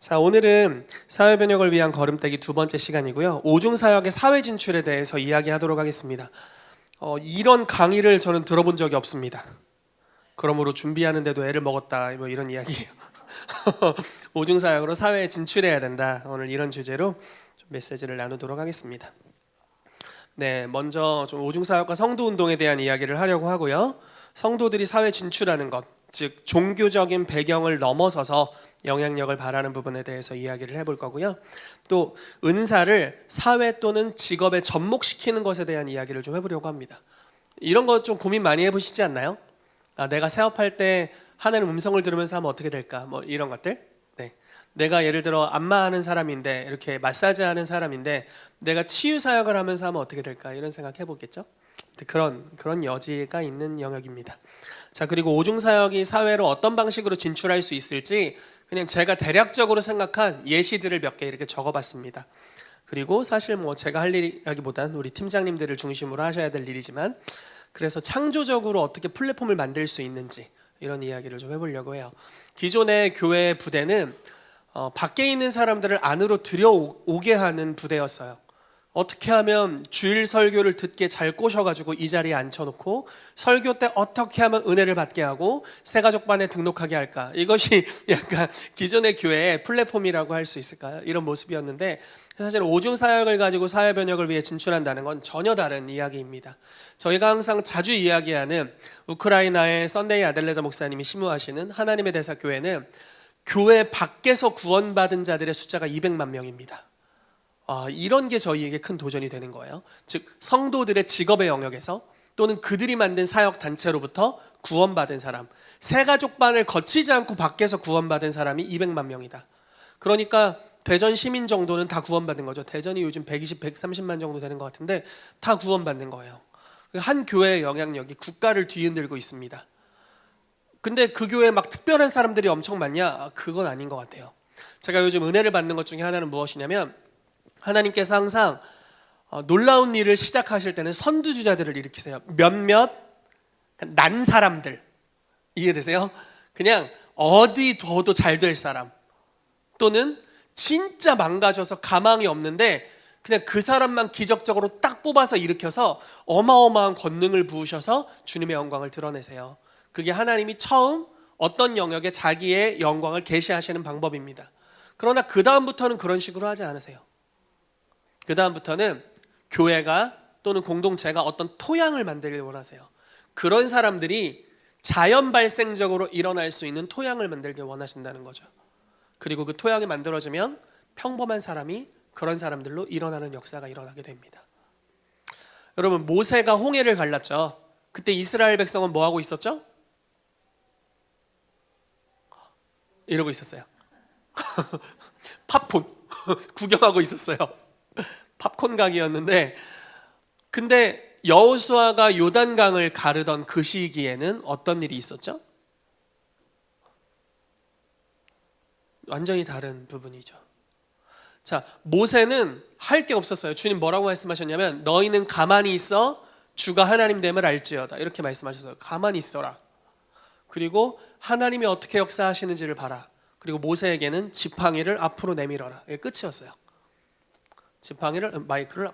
자, 오늘은 사회변혁을 위한 걸음떼기 두 번째 시간이고요. 오중사역의 사회 진출에 대해서 이야기하도록 하겠습니다. 이런 강의를 저는 들어본 적이 없습니다. 그러므로 준비하는데도 애를 먹었다, 뭐 이런 이야기예요. 오중사역으로 사회에 진출해야 된다. 오늘 이런 주제로 좀 메시지를 나누도록 하겠습니다. 네, 먼저 좀 오중사역과 성도운동에 대한 이야기를 하려고 하고요. 성도들이 사회 진출하는 것, 즉 종교적인 배경을 넘어서서 영향력을 발하는 부분에 대해서 이야기를 해볼 거고요. 또 은사를 사회 또는 직업에 접목시키는 것에 대한 이야기를 좀 해보려고 합니다. 이런 거 좀 고민 많이 해보시지 않나요? 내가 사업할 때 하나님 음성을 들으면서 하면 어떻게 될까? 뭐 이런 것들. 네. 내가 예를 들어 안마하는 사람인데, 이렇게 마사지하는 사람인데 내가 치유 사역을 하면서 하면 어떻게 될까? 이런 생각 해보겠죠? 그런 여지가 있는 영역입니다. 자, 그리고 오중사역이 사회로 어떤 방식으로 진출할 수 있을지 그냥 제가 대략적으로 생각한 예시들을 몇 개 이렇게 적어봤습니다. 그리고 사실 뭐 제가 할 일이라기보단 우리 팀장님들을 중심으로 하셔야 될 일이지만, 그래서 창조적으로 어떻게 플랫폼을 만들 수 있는지 이런 이야기를 좀 해보려고 해요. 기존의 교회 부대는 밖에 있는 사람들을 안으로 들여오게 하는 부대였어요. 어떻게 하면 주일 설교를 듣게 잘 꼬셔가지고 이 자리에 앉혀놓고 설교 때 어떻게 하면 은혜를 받게 하고 새가족반에 등록하게 할까, 이것이 약간 기존의 교회의 플랫폼이라고 할 수 있을까요? 이런 모습이었는데, 사실 오중사역을 가지고 사회변혁을 위해 진출한다는 건 전혀 다른 이야기입니다. 저희가 항상 자주 이야기하는 우크라이나의 썬데이 아델레자 목사님이 심우하시는 하나님의 대사교회는 교회 밖에서 구원받은 자들의 숫자가 200만 명입니다. 이런 게 저희에게 큰 도전이 되는 거예요. 즉 성도들의 직업의 영역에서 또는 그들이 만든 사역 단체로부터 구원받은 사람, 새가족반을 거치지 않고 밖에서 구원받은 사람이 200만 명이다. 그러니까 대전 시민 정도는 다 구원받은 거죠. 대전이 요즘 120, 130만 정도 되는 것 같은데 다 구원받는 거예요. 한 교회의 영향력이 국가를 뒤흔들고 있습니다. 근데 그 교회에 막 특별한 사람들이 엄청 많냐? 그건 아닌 것 같아요. 제가 요즘 은혜를 받는 것 중에 하나는 무엇이냐면, 하나님께서 항상 놀라운 일을 시작하실 때는 선두주자들을 일으키세요. 몇몇 난 사람들, 이해되세요? 그냥 어디 둬도 잘 될 사람, 또는 진짜 망가져서 가망이 없는데 그냥 그 사람만 기적적으로 딱 뽑아서 일으켜서 어마어마한 권능을 부으셔서 주님의 영광을 드러내세요. 그게 하나님이 처음 어떤 영역에 자기의 영광을 계시하시는 방법입니다. 그러나 그 다음부터는 그런 식으로 하지 않으세요. 그 다음부터는 교회가 또는 공동체가 어떤 토양을 만들길 원하세요. 그런 사람들이 자연 발생적으로 일어날 수 있는 토양을 만들길 원하신다는 거죠. 그리고 그 토양이 만들어지면 평범한 사람이 그런 사람들로 일어나는 역사가 일어나게 됩니다. 여러분, 모세가 홍해를 갈랐죠. 그때 이스라엘 백성은 뭐 하고 있었죠? 이러고 있었어요. 팝콘 구경하고 있었어요. 팝콘 가게였는데, 근데 여호수아가 요단강을 가르던 그 시기에는 어떤 일이 있었죠? 완전히 다른 부분이죠. 자, 모세는 할 게 없었어요. 주님 뭐라고 말씀하셨냐면, 너희는 가만히 있어 주가 하나님 됨을 알지어다, 이렇게 말씀하셨어요. 가만히 있어라. 그리고 하나님이 어떻게 역사하시는지를 봐라. 그리고 모세에게는 지팡이를 앞으로 내밀어라. 이게 끝이었어요. 지팡이를, 마이크를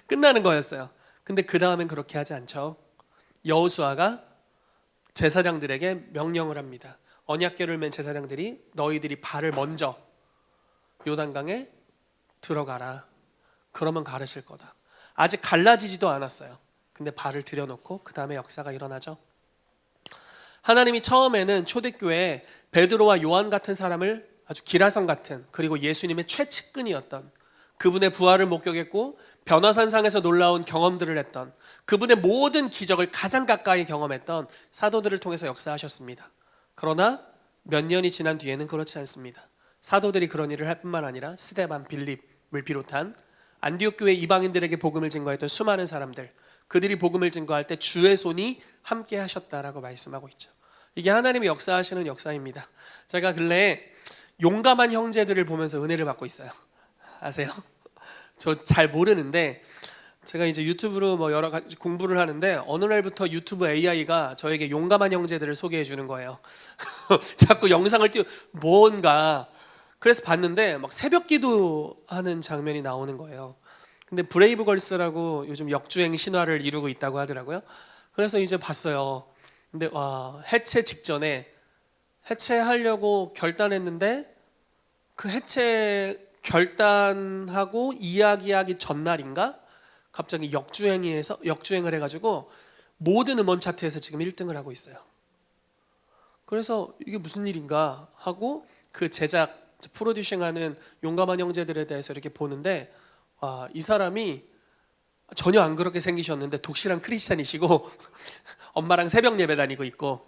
끝나는 거였어요. 근데 그 다음엔 그렇게 하지 않죠. 여호수아가 제사장들에게 명령을 합니다. 언약궤를 맨 제사장들이 너희들이 발을 먼저 요단강에 들어가라. 그러면 가르칠 거다. 아직 갈라지지도 않았어요. 근데 발을 들여놓고 그 다음에 역사가 일어나죠. 하나님이 처음에는 초대교회에 베드로와 요한 같은 사람을, 아주 기라성 같은, 그리고 예수님의 최측근이었던, 그분의 부활을 목격했고 변화산상에서 놀라운 경험들을 했던, 그분의 모든 기적을 가장 가까이 경험했던 사도들을 통해서 역사하셨습니다. 그러나 몇 년이 지난 뒤에는 그렇지 않습니다. 사도들이 그런 일을 할 뿐만 아니라 스데반, 빌립을 비롯한 안디옥 교회 이방인들에게 복음을 증거했던 수많은 사람들, 그들이 복음을 증거할 때 주의 손이 함께 하셨다라고 말씀하고 있죠. 이게 하나님이 역사하시는 역사입니다. 제가 근래에 용감한 형제들을 보면서 은혜를 받고 있어요. 아세요? 저 잘 모르는데 제가 이제 유튜브로 뭐 여러 가지 공부를 하는데 어느 날부터 유튜브 AI가 저에게 용감한 형제들을 소개해 주는 거예요. 자꾸 영상을 뭔가. 그래서 봤는데 막 새벽 기도하는 장면이 나오는 거예요. 근데 브레이브걸스라고 요즘 역주행 신화를 이루고 있다고 하더라고요. 그래서 이제 봤어요. 근데 와, 해체 직전에 해체하려고 결단했는데 그 해체 결단하고 이야기하기 전날인가 갑자기 역주행을 해가지고 모든 음원 차트에서 지금 1등을 하고 있어요. 그래서 이게 무슨 일인가 하고 그 제작 프로듀싱하는 용감한 형제들에 대해서 이렇게 보는데 와, 이 사람이 전혀 안 그렇게 생기셨는데 독실한 크리스찬이시고 엄마랑 새벽 예배 다니고 있고,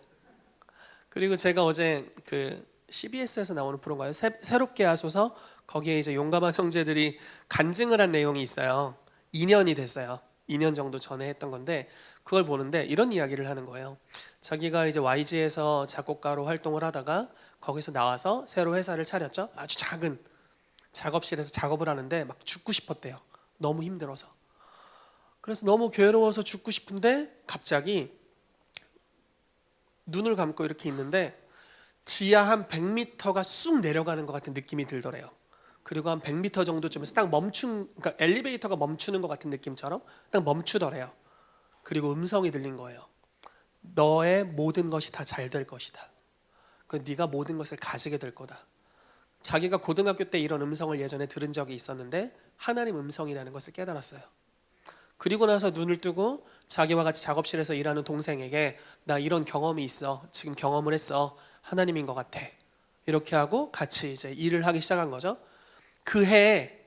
그리고 제가 어제 그 CBS에서 나오는 프로인가요? 새롭게 하소서, 거기에 이제 용감한 형제들이 간증을 한 내용이 있어요. 2년이 됐어요. 2년 정도 전에 했던 건데 그걸 보는데 이런 이야기를 하는 거예요. 자기가 이제 YG에서 작곡가로 활동을 하다가 거기서 나와서 새로 회사를 차렸죠. 아주 작은 작업실에서 작업을 하는데 막 죽고 싶었대요. 너무 힘들어서. 그래서 너무 괴로워서 죽고 싶은데 갑자기 눈을 감고 이렇게 있는데 지하 한 100m가 쑥 내려가는 것 같은 느낌이 들더래요. 그리고 한 100m 정도쯤에서 딱 그러니까 엘리베이터가 멈추는 것 같은 느낌처럼 딱 멈추더래요. 그리고 음성이 들린 거예요. 너의 모든 것이 다 잘 될 것이다. 네가 모든 것을 가지게 될 거다. 자기가 고등학교 때 이런 음성을 예전에 들은 적이 있었는데 하나님 음성이라는 것을 깨달았어요. 그리고 나서 눈을 뜨고 자기와 같이 작업실에서 일하는 동생에게 나 이런 경험이 있어. 지금 경험을 했어. 하나님인 것 같아. 이렇게 하고 같이 이제 일을 하기 시작한 거죠. 그 해에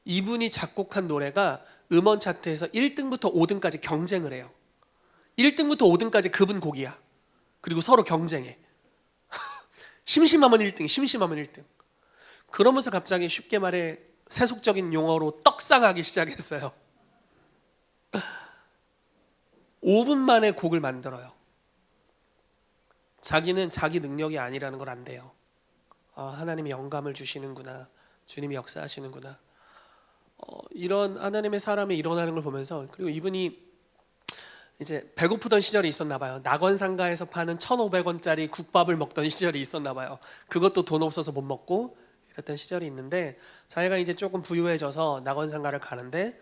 이분이 작곡한 노래가 음원 차트에서 1등부터 5등까지 경쟁을 해요. 1등부터 5등까지 그분 곡이야. 그리고 서로 경쟁해. 심심하면 1등, 심심하면 1등. 그러면서 갑자기 쉽게 말해 세속적인 용어로 떡상하기 시작했어요. 5분 만에 곡을 만들어요. 자기는 자기 능력이 아니라는 걸 안대요. 하나님이 영감을 주시는구나. 주님이 역사하시는구나. 이런 하나님의 사람이 일어나는 걸 보면서, 그리고 이분이 이제 배고프던 시절이 있었나 봐요. 낙원상가에서 파는 1,500원짜리 국밥을 먹던 시절이 있었나 봐요. 그것도 돈 없어서 못 먹고 이랬던 시절이 있는데 자기가 이제 조금 부유해져서 낙원상가를 가는데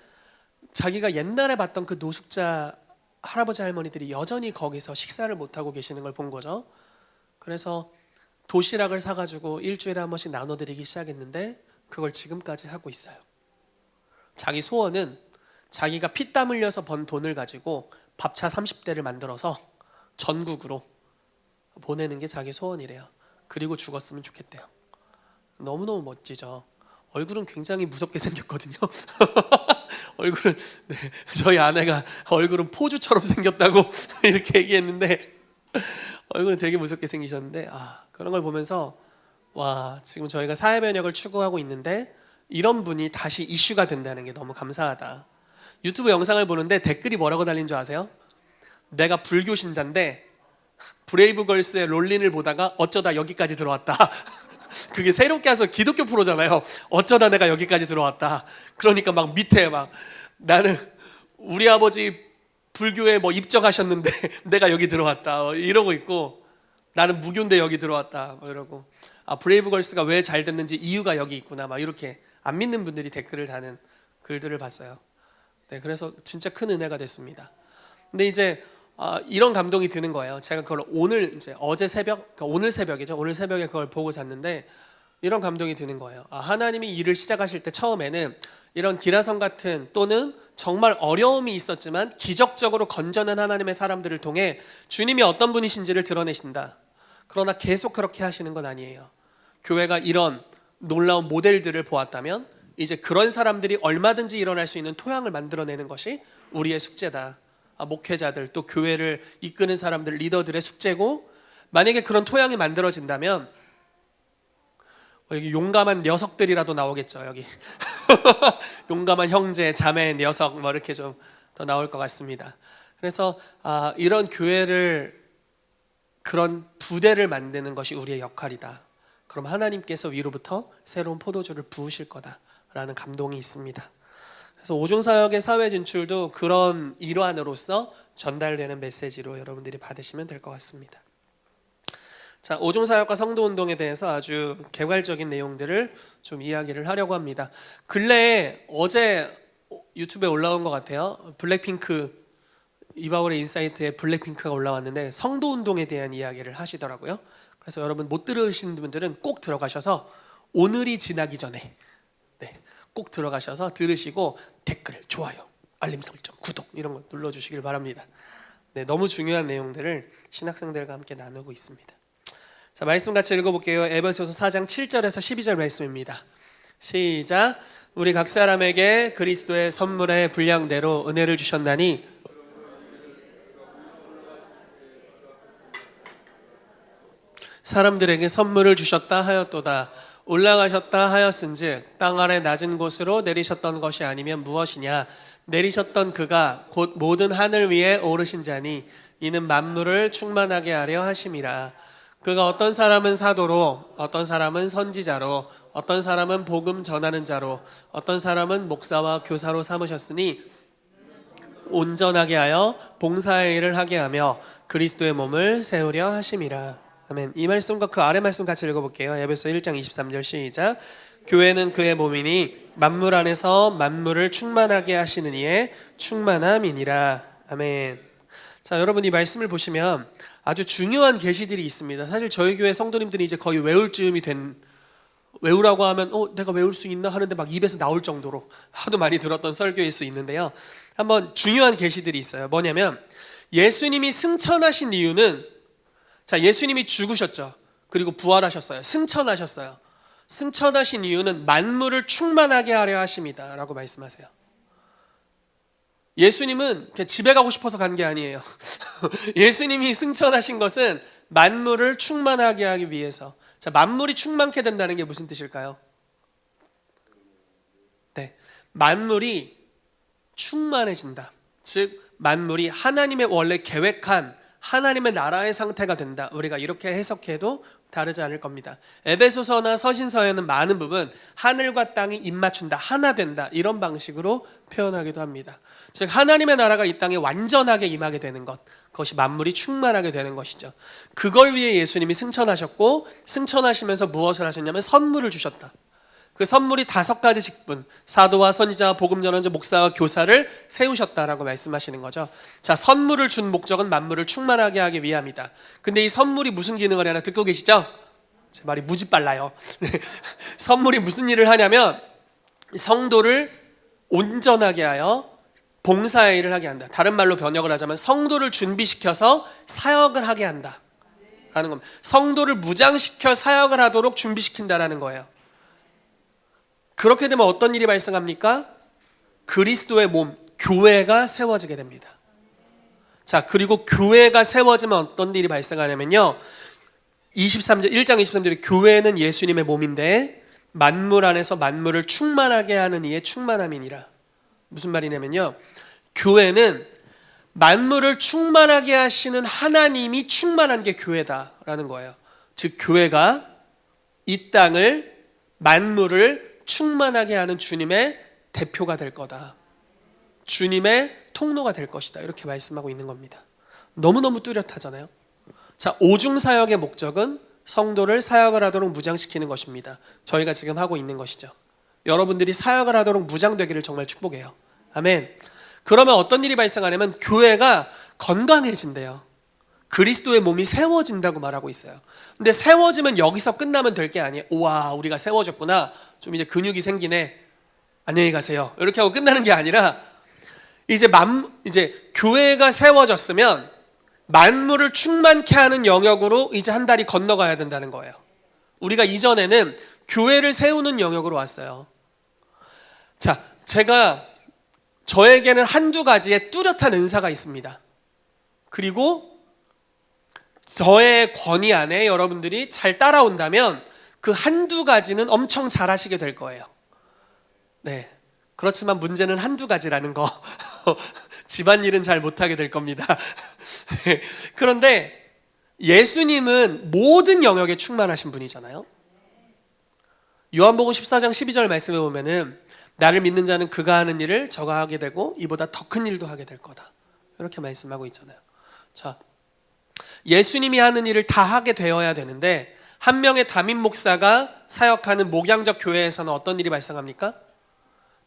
자기가 옛날에 봤던 그 노숙자 할아버지 할머니들이 여전히 거기서 식사를 못하고 계시는 걸 본 거죠. 그래서 도시락을 사가지고 일주일에 한 번씩 나눠드리기 시작했는데 그걸 지금까지 하고 있어요. 자기 소원은 자기가 피땀 흘려서 번 돈을 가지고 밥차 30대를 만들어서 전국으로 보내는 게 자기 소원이래요. 그리고 죽었으면 좋겠대요. 너무너무 멋지죠. 얼굴은 굉장히 무섭게 생겼거든요. 얼굴은 저희 아내가 얼굴은 포주처럼 생겼다고 이렇게 얘기했는데 얼굴은 되게 무섭게 생기셨는데 그런 걸 보면서 와, 지금 저희가 사회 변혁을 추구하고 있는데 이런 분이 다시 이슈가 된다는 게 너무 감사하다. 유튜브 영상을 보는데 댓글이 뭐라고 달린 줄 아세요? 내가 불교 신자인데 브레이브걸스의 롤린을 보다가 어쩌다 여기까지 들어왔다. 그게 새롭게 와서 기독교 프로잖아요. 어쩌다 내가 여기까지 들어왔다. 그러니까 막 밑에 막 나는 우리 아버지 불교에 뭐 입적하셨는데 내가 여기 들어왔다 이러고 있고, 나는 무교인데 여기 들어왔다 뭐 이러고, 브레이브걸스가 왜 잘 됐는지 이유가 여기 있구나 막 이렇게 안 믿는 분들이 댓글을 다는 글들을 봤어요. 네, 그래서 진짜 큰 은혜가 됐습니다. 근데 이제 이런 감동이 드는 거예요. 제가 그걸 어제 새벽, 그러니까 오늘 새벽이죠. 오늘 새벽에 그걸 보고 잤는데 이런 감동이 드는 거예요. 하나님이 일을 시작하실 때 처음에는 이런 기라성 같은 또는 정말 어려움이 있었지만 기적적으로 건져낸 하나님의 사람들을 통해 주님이 어떤 분이신지를 드러내신다. 그러나 계속 그렇게 하시는 건 아니에요. 교회가 이런 놀라운 모델들을 보았다면 이제 그런 사람들이 얼마든지 일어날 수 있는 토양을 만들어내는 것이 우리의 숙제다. 목회자들 또 교회를 이끄는 사람들, 리더들의 숙제고, 만약에 그런 토양이 만들어진다면 여기 용감한 녀석들이라도 나오겠죠. 여기 용감한 형제, 자매, 녀석 뭐 이렇게 좀 더 나올 것 같습니다. 그래서 이런 교회를, 그런 부대를 만드는 것이 우리의 역할이다. 그럼 하나님께서 위로부터 새로운 포도주를 부으실 거다라는 감동이 있습니다. 그래서 오중사역의 사회 진출도 그런 일환으로서 전달되는 메시지로 여러분들이 받으시면 될 것 같습니다. 자, 오중사역과 성도운동에 대해서 아주 개괄적인 내용들을 좀 이야기를 하려고 합니다. 근래에 어제 유튜브에 올라온 것 같아요. 블랙핑크, 이바울의 인사이트에 블랙핑크가 올라왔는데 성도운동에 대한 이야기를 하시더라고요. 그래서 여러분 못 들으신 분들은 꼭 들어가셔서 오늘이 지나기 전에 꼭 들어가셔서 들으시고 댓글, 좋아요, 알림 설정, 구독 이런 거 눌러주시길 바랍니다. 너무 중요한 내용들을 신학생들과 함께 나누고 있습니다. 자, 말씀 같이 읽어볼게요. 에베소서 4장 7절에서 12절 말씀입니다. 시작. 우리 각 사람에게 그리스도의 선물의 분량대로 은혜를 주셨나니 사람들에게 선물을 주셨다 하였도다. 올라가셨다 하였은즉 땅 아래 낮은 곳으로 내리셨던 것이 아니면 무엇이냐. 내리셨던 그가 곧 모든 하늘 위에 오르신 자니 이는 만물을 충만하게 하려 하심이라. 그가 어떤 사람은 사도로, 어떤 사람은 선지자로, 어떤 사람은 복음 전하는 자로, 어떤 사람은 목사와 교사로 삼으셨으니 온전하게 하여 봉사의 일을 하게 하며 그리스도의 몸을 세우려 하심이라. 아멘. 이 말씀과 그 아래 말씀 같이 읽어볼게요. 에베소 1장 23절 시작. 교회는 그의 몸이니 만물 안에서 만물을 충만하게 하시는 이의 충만함이니라. 아멘. 자, 여러분 이 말씀을 보시면 아주 중요한 계시들이 있습니다. 사실 저희 교회 성도님들이 이제 거의 외울 즈음이 된, 외우라고 하면 내가 외울 수 있나 하는데 막 입에서 나올 정도로 하도 많이 들었던 설교일 수 있는데요. 한번 중요한 계시들이 있어요. 뭐냐면 예수님이 승천하신 이유는, 자, 예수님이 죽으셨죠. 그리고 부활하셨어요. 승천하셨어요. 승천하신 이유는 만물을 충만하게 하려 하십니다 라고 말씀하세요. 예수님은 그냥 집에 가고 싶어서 간 게 아니에요. 예수님이 승천하신 것은 만물을 충만하게 하기 위해서. 자, 만물이 충만케 된다는 게 무슨 뜻일까요? 만물이 충만해진다. 즉 만물이 하나님의 원래 계획한 하나님의 나라의 상태가 된다. 우리가 이렇게 해석해도 다르지 않을 겁니다. 에베소서나 서신서에는 많은 부분 하늘과 땅이 입맞춘다, 하나 된다 이런 방식으로 표현하기도 합니다. 즉 하나님의 나라가 이 땅에 완전하게 임하게 되는 것, 그것이 만물이 충만하게 되는 것이죠. 그걸 위해 예수님이 승천하셨고, 승천하시면서 무엇을 하셨냐면 선물을 주셨다. 그 선물이 5가지 직분, 사도와 선지자와 복음 전환자, 목사와 교사를 세우셨다라고 말씀하시는 거죠. 자, 선물을 준 목적은 만물을 충만하게 하기 위함이다. 근데 이 선물이 무슨 기능을 하나 듣고 계시죠? 제 말이 무지 빨라요. 선물이 무슨 일을 하냐면 성도를 온전하게 하여 봉사의 일을 하게 한다. 다른 말로 번역을 하자면 성도를 준비시켜서 사역을 하게 한다 라는 겁니다. 성도를 무장시켜 사역을 하도록 준비시킨다라는 거예요. 그렇게 되면 어떤 일이 발생합니까? 그리스도의 몸, 교회가 세워지게 됩니다. 자, 그리고 교회가 세워지면 어떤 일이 발생하냐면요, 1장 23절에 교회는 예수님의 몸인데 만물 안에서 만물을 충만하게 하는 이의 충만함이니라. 무슨 말이냐면요, 교회는 만물을 충만하게 하시는 하나님이 충만한 게 교회다라는 거예요. 즉 교회가 이 땅을, 만물을 충만하게 하는 주님의 대표가 될 거다. 주님의 통로가 될 것이다. 이렇게 말씀하고 있는 겁니다. 너무너무 뚜렷하잖아요. 자, 오중사역의 목적은 성도를 사역을 하도록 무장시키는 것입니다. 저희가 지금 하고 있는 것이죠. 여러분들이 사역을 하도록 무장되기를 정말 축복해요. 아멘. 그러면 어떤 일이 발생하냐면 교회가 건강해진대요. 그리스도의 몸이 세워진다고 말하고 있어요. 근데 세워지면 여기서 끝나면 될 게 아니에요. 우와, 우리가 세워졌구나, 좀 이제 근육이 생기네, 안녕히 가세요, 이렇게 하고 끝나는 게 아니라 이제 교회가 세워졌으면 만물을 충만케 하는 영역으로 이제 한 달이 건너가야 된다는 거예요. 우리가 이전에는 교회를 세우는 영역으로 왔어요. 자, 저에게는 한두 가지의 뚜렷한 은사가 있습니다. 그리고 저의 권위 안에 여러분들이 잘 따라온다면 그 한두 가지는 엄청 잘하시게 될 거예요. 네. 그렇지만 문제는 한두 가지라는 거. 집안일은 잘 못하게 될 겁니다. 그런데 예수님은 모든 영역에 충만하신 분이잖아요. 요한복음 14장 12절 말씀에 보면은 나를 믿는 자는 그가 하는 일을 저가 하게 되고 이보다 더 큰 일도 하게 될 거다. 이렇게 말씀하고 있잖아요. 자, 예수님이 하는 일을 다 하게 되어야 되는데 한 명의 담임 목사가 사역하는 목양적 교회에서는 어떤 일이 발생합니까?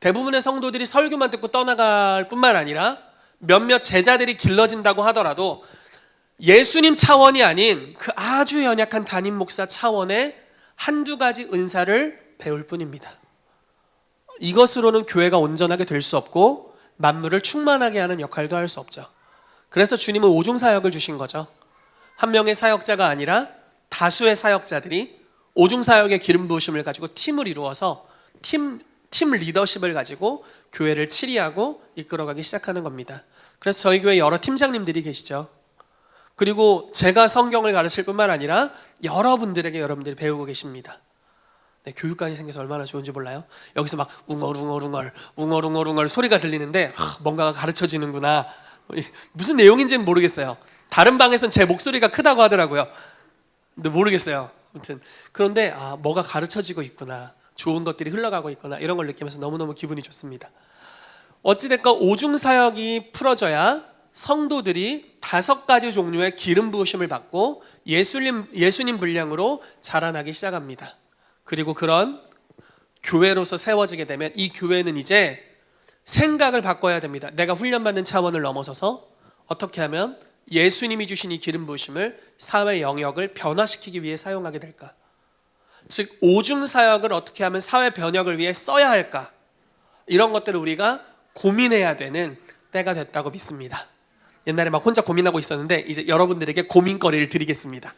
대부분의 성도들이 설교만 듣고 떠나갈 뿐만 아니라 몇몇 제자들이 길러진다고 하더라도 예수님 차원이 아닌 그 아주 연약한 담임 목사 차원의 한두 가지 은사를 배울 뿐입니다. 이것으로는 교회가 온전하게 될 수 없고 만물을 충만하게 하는 역할도 할 수 없죠. 그래서 주님은 오중사역을 주신 거죠. 한 명의 사역자가 아니라 다수의 사역자들이 오중사역의 기름 부으심을 가지고 팀을 이루어서 팀 리더십을 가지고 교회를 치리하고 이끌어가기 시작하는 겁니다. 그래서 저희 교회 여러 팀장님들이 계시죠. 그리고 제가 성경을 가르칠 뿐만 아니라 여러분들이 배우고 계십니다. 네, 교육관이 생겨서 얼마나 좋은지 몰라요? 여기서 막 웅얼웅얼 소리가 들리는데 뭔가가 가르쳐지는구나. 무슨 내용인지는 모르겠어요. 다른 방에선 제 목소리가 크다고 하더라고요. 근데 모르겠어요. 아무튼 그런데 뭐가 가르쳐지고 있구나, 좋은 것들이 흘러가고 있구나, 이런 걸 느끼면서 너무너무 기분이 좋습니다. 어찌됐건 오중사역이 풀어져야 성도들이 5가지 종류의 기름 부으심을 받고 예수님 분량으로 자라나기 시작합니다. 그리고 그런 교회로서 세워지게 되면 이 교회는 이제 생각을 바꿔야 됩니다. 내가 훈련받는 차원을 넘어서서 어떻게 하면 예수님이 주신 이 기름 부으심을 사회 영역을 변화시키기 위해 사용하게 될까? 즉 오중사역을 어떻게 하면 사회 변혁을 위해 써야 할까? 이런 것들을 우리가 고민해야 되는 때가 됐다고 믿습니다. 옛날에 막 혼자 고민하고 있었는데 이제 여러분들에게 고민거리를 드리겠습니다.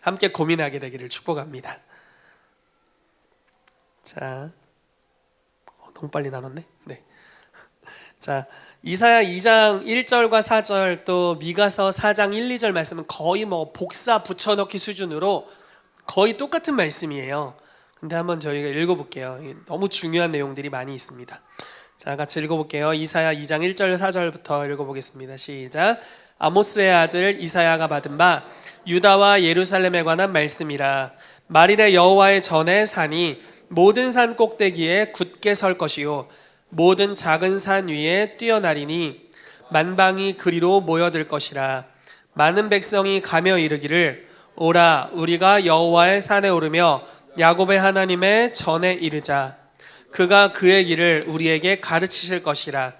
함께 고민하게 되기를 축복합니다. 자, 너무 빨리 나눴네. 네. 자, 이사야 2장 1절과 4절 또 미가서 4장 1, 2절 말씀은 거의 복사 붙여넣기 수준으로 거의 똑같은 말씀이에요. 근데 한번 저희가 읽어볼게요. 너무 중요한 내용들이 많이 있습니다. 자, 같이 읽어볼게요. 이사야 2장 1절 4절부터 읽어보겠습니다. 시작. 아모스의 아들 이사야가 받은 바 유다와 예루살렘에 관한 말씀이라. 말일에 여호와의 전에 산이 모든 산 꼭대기에 굳게 설 것이요 모든 작은 산 위에 뛰어나리니 만방이 그리로 모여들 것이라. 많은 백성이 가며 이르기를 오라 우리가 여호와의 산에 오르며 야곱의 하나님의 전에 이르자. 그가 그의 길을 우리에게 가르치실 것이라.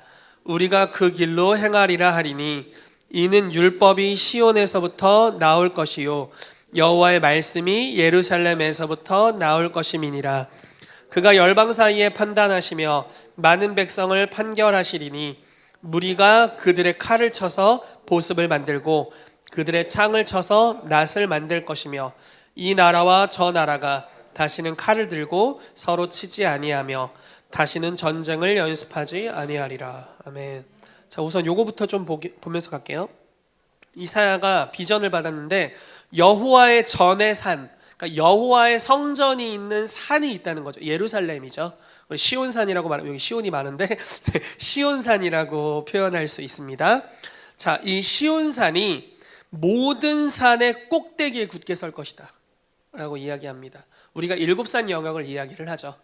우리가 그 길로 행하리라 하리니 이는 율법이 시온에서부터 나올 것이요 여호와의 말씀이 예루살렘에서부터 나올 것임이니라. 그가 열방 사이에 판단하시며 많은 백성을 판결하시리니 무리가 그들의 칼을 쳐서 보습을 만들고 그들의 창을 쳐서 낫을 만들 것이며 이 나라와 저 나라가 다시는 칼을 들고 서로 치지 아니하며 다시는 전쟁을 연습하지 아니하리라. 아멘. 자, 우선 요거부터 좀 보면서 갈게요. 이사야가 비전을 받았는데 여호와의 전의 산, 그러니까 여호와의 성전이 있는 산이 있다는 거죠. 예루살렘이죠. 시온산이라고 말하면 여기 시온이 많은데 시온산이라고 표현할 수 있습니다. 자, 이 시온산이 모든 산의 꼭대기에 굳게 설 것이다 라고 이야기합니다. 우리가 7산 영역을 이야기를 하죠.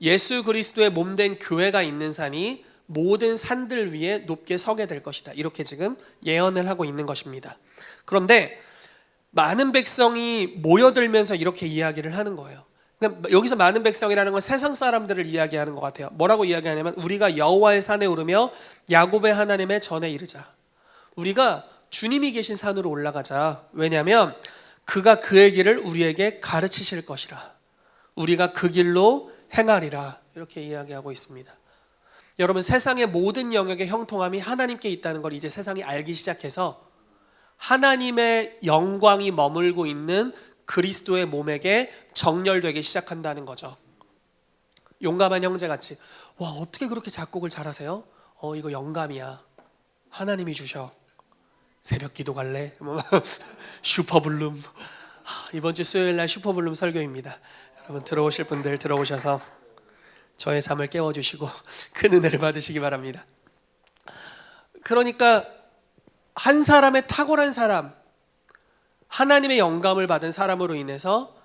예수 그리스도의 몸된 교회가 있는 산이 모든 산들 위에 높게 서게 될 것이다, 이렇게 지금 예언을 하고 있는 것입니다. 그런데 많은 백성이 모여들면서 이렇게 이야기를 하는 거예요. 여기서 많은 백성이라는 건 세상 사람들을 이야기하는 것 같아요. 뭐라고 이야기하냐면 우리가 여호와의 산에 오르며 야곱의 하나님의 전에 이르자. 우리가 주님이 계신 산으로 올라가자. 왜냐하면 그가 그의 길을 우리에게 가르치실 것이라. 우리가 그 길로 행하리라. 이렇게 이야기하고 있습니다. 여러분, 세상의 모든 영역의 형통함이 하나님께 있다는 걸 이제 세상이 알기 시작해서 하나님의 영광이 머물고 있는 그리스도의 몸에게 정렬되기 시작한다는 거죠. 용감한 형제같이 와, 어떻게 그렇게 작곡을 잘하세요? 이거 영감이야. 하나님이 주셔. 새벽 기도 갈래? 슈퍼블룸. 이번 주 수요일 날 슈퍼블룸 설교입니다. 여러분 들어오실 분들 들어오셔서 저의 잠을 깨워주시고 큰 은혜를 받으시기 바랍니다. 그러니까 한 사람의 탁월한 사람, 하나님의 영감을 받은 사람으로 인해서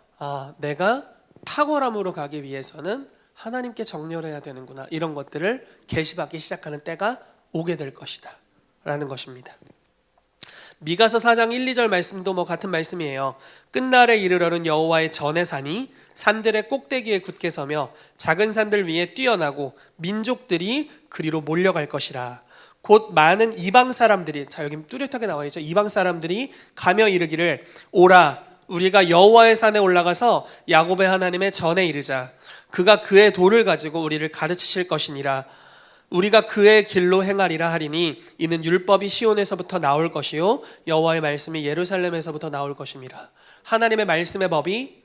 내가 탁월함으로 가기 위해서는 하나님께 정렬해야 되는구나, 이런 것들을 계시받기 시작하는 때가 오게 될 것이다 라는 것입니다. 미가서 4장 1, 2절 말씀도 같은 말씀이에요. 끝날에 이르러는 여호와의 전의 산이 산들의 꼭대기에 굳게 서며 작은 산들 위에 뛰어나고 민족들이 그리로 몰려갈 것이라. 곧 많은 이방 사람들이, 자 여기 뚜렷하게 나와 있죠. 이방 사람들이 가며 이르기를 오라, 우리가 여호와의 산에 올라가서 야곱의 하나님의 전에 이르자. 그가 그의 도를 가지고 우리를 가르치실 것이니라. 우리가 그의 길로 행하리라 하리니 이는 율법이 시온에서부터 나올 것이요 여호와의 말씀이 예루살렘에서부터 나올 것임이라. 하나님의 말씀의 법이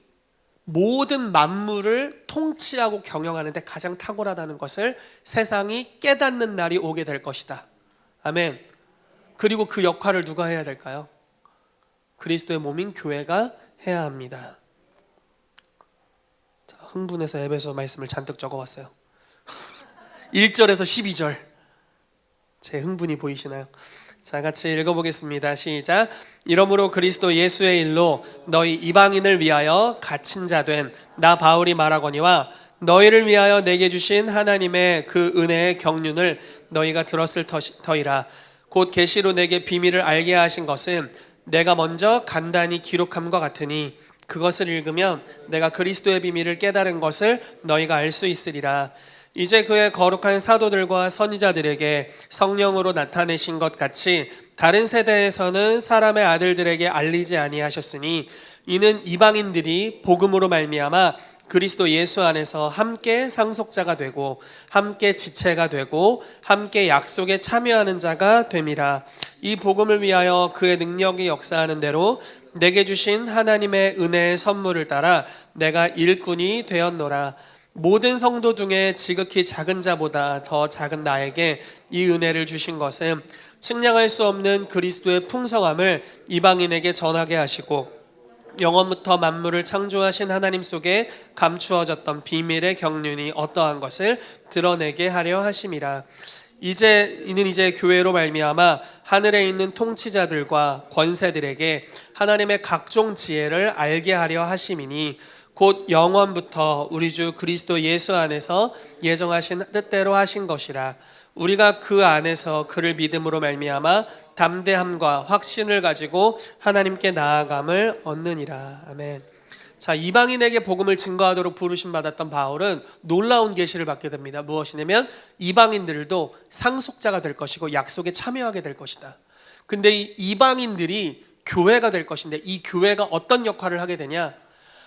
모든 만물을 통치하고 경영하는 데 가장 탁월하다는 것을 세상이 깨닫는 날이 오게 될 것이다. 아멘. 그리고 그 역할을 누가 해야 될까요? 그리스도의 몸인 교회가 해야 합니다. 자, 흥분해서 에베소 말씀을 잔뜩 적어왔어요. 1절에서 12절. 제 흥분이 보이시나요? 자, 같이 읽어보겠습니다. 시작. 이러므로 그리스도 예수의 일로 너희 이방인을 위하여 갇힌 자 된 나 바울이 말하거니와 너희를 위하여 내게 주신 하나님의 그 은혜의 경륜을 너희가 들었을 터이라. 곧 계시로 내게 비밀을 알게 하신 것은 내가 먼저 간단히 기록함과 같으니 그것을 읽으면 내가 그리스도의 비밀을 깨달은 것을 너희가 알 수 있으리라. 이제 그의 거룩한 사도들과 선지자들에게 성령으로 나타내신 것 같이 다른 세대에서는 사람의 아들들에게 알리지 아니하셨으니 이는 이방인들이 복음으로 말미암아 그리스도 예수 안에서 함께 상속자가 되고 함께 지체가 되고 함께 약속에 참여하는 자가 됨이라. 이 복음을 위하여 그의 능력이 역사하는 대로 내게 주신 하나님의 은혜의 선물을 따라 내가 일꾼이 되었노라. 모든 성도 중에 지극히 작은 자보다 더 작은 나에게 이 은혜를 주신 것은 측량할 수 없는 그리스도의 풍성함을 이방인에게 전하게 하시고 영원부터 만물을 창조하신 하나님 속에 감추어졌던 비밀의 경륜이 어떠한 것을 드러내게 하려 하심이라. 이는 이제 교회로 말미암아 하늘에 있는 통치자들과 권세들에게 하나님의 각종 지혜를 알게 하려 하심이니 곧 영원부터 우리 주 그리스도 예수 안에서 예정하신 뜻대로 하신 것이라. 우리가 그 안에서 그를 믿음으로 말미암아 담대함과 확신을 가지고 하나님께 나아감을 얻느니라. 아멘. 자, 이방인에게 복음을 증거하도록 부르심 받았던 바울은 놀라운 계시를 받게 됩니다. 무엇이냐면 이방인들도 상속자가 될 것이고 약속에 참여하게 될 것이다. 근데 이 이방인들이 교회가 될 것인데 이 교회가 어떤 역할을 하게 되냐?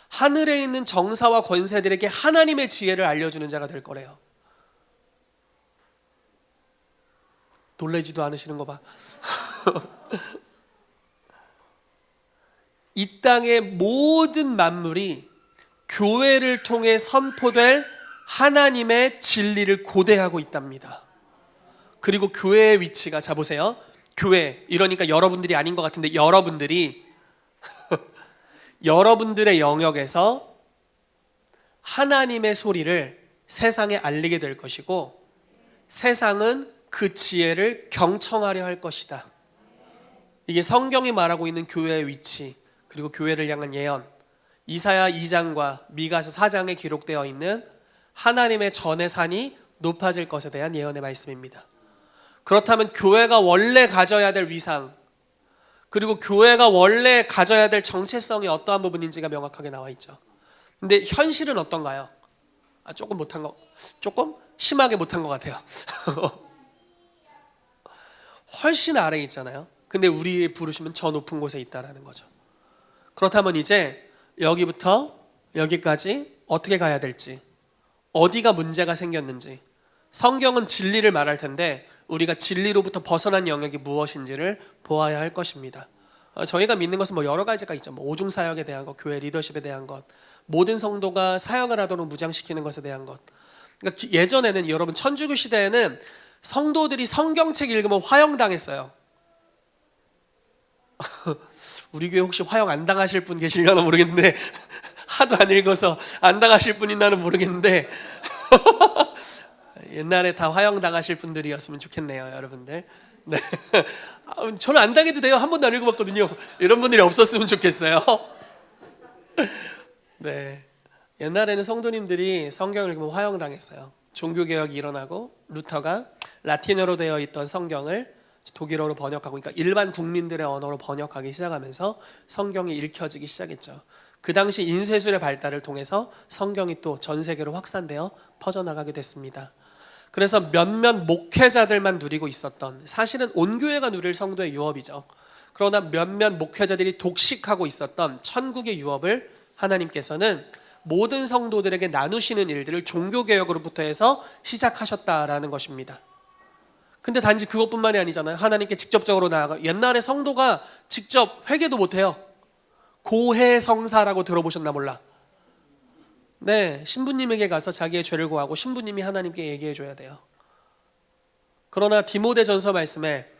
하늘에 있는 정사와 권세들에게 하나님의 지혜를 알려주는 자가 될 거래요. 놀라지도 않으시는 거 봐. 이 땅의 모든 만물이 교회를 통해 선포될 하나님의 진리를 고대하고 있답니다. 그리고 교회의 위치가, 자 보세요. 교회, 이러니까 여러분들이 아닌 것 같은데 여러분들이 여러분들의 영역에서 하나님의 소리를 세상에 알리게 될 것이고 세상은 그 지혜를 경청하려 할 것이다. 이게 성경이 말하고 있는 교회의 위치, 그리고 교회를 향한 예언, 이사야 2장과 미가서 4장에 기록되어 있는 하나님의 전의 산이 높아질 것에 대한 예언의 말씀입니다. 그렇다면 교회가 원래 가져야 될 위상, 그리고 교회가 원래 가져야 될 정체성이 어떠한 부분인지가 명확하게 나와 있죠. 근데 현실은 어떤가요? 조금 심하게 못한 것 같아요. 훨씬 아래에 있잖아요. 근데 우리 부르시면 저 높은 곳에 있다라는 거죠. 그렇다면 이제 여기부터 여기까지 어떻게 가야 될지, 어디가 문제가 생겼는지, 성경은 진리를 말할 텐데 우리가 진리로부터 벗어난 영역이 무엇인지를 보아야 할 것입니다. 저희가 믿는 것은 여러 가지가 있죠. 오중 사역에 대한 것, 교회 리더십에 대한 것, 모든 성도가 사역을 하도록 무장시키는 것에 대한 것. 그러니까 예전에는 여러분 천주교 시대에는 성도들이 성경책 읽으면 화형당했어요. 우리 교회 혹시 화형 안 당하실 분 계시려나 모르겠는데 하도 안 읽어서 안 당하실 분 있나는 모르겠는데 옛날에 다 화형 당하실 분들이었으면 좋겠네요, 여러분들. 네. 저는 안 당해도 돼요. 한 번도 안 읽어봤거든요. 이런 분들이 없었으면 좋겠어요. 네. 옛날에는 성도님들이 성경을 읽으면 화형당했어요. 종교개혁이 일어나고 루터가 라틴어로 되어 있던 성경을 독일어로 번역하고, 그러니까 일반 국민들의 언어로 번역하기 시작하면서 성경이 읽혀지기 시작했죠. 그 당시 인쇄술의 발달을 통해서 성경이 또 전 세계로 확산되어 퍼져나가게 됐습니다. 그래서 몇몇 목회자들만 누리고 있었던, 사실은 온 교회가 누릴 성도의 유업이죠. 그러나 몇몇 목회자들이 독식하고 있었던 천국의 유업을 하나님께서는 모든 성도들에게 나누시는 일들을 종교개혁으로부터 해서 시작하셨다라는 것입니다. 근데 단지 그것뿐만이 아니잖아요. 하나님께 직접적으로 나아가, 옛날에 성도가 직접 회개도 못해요. 고해성사라고 들어보셨나 몰라. 네, 신부님에게 가서 자기의 죄를 고하고 신부님이 하나님께 얘기해 줘야 돼요. 그러나 디모데전서 말씀에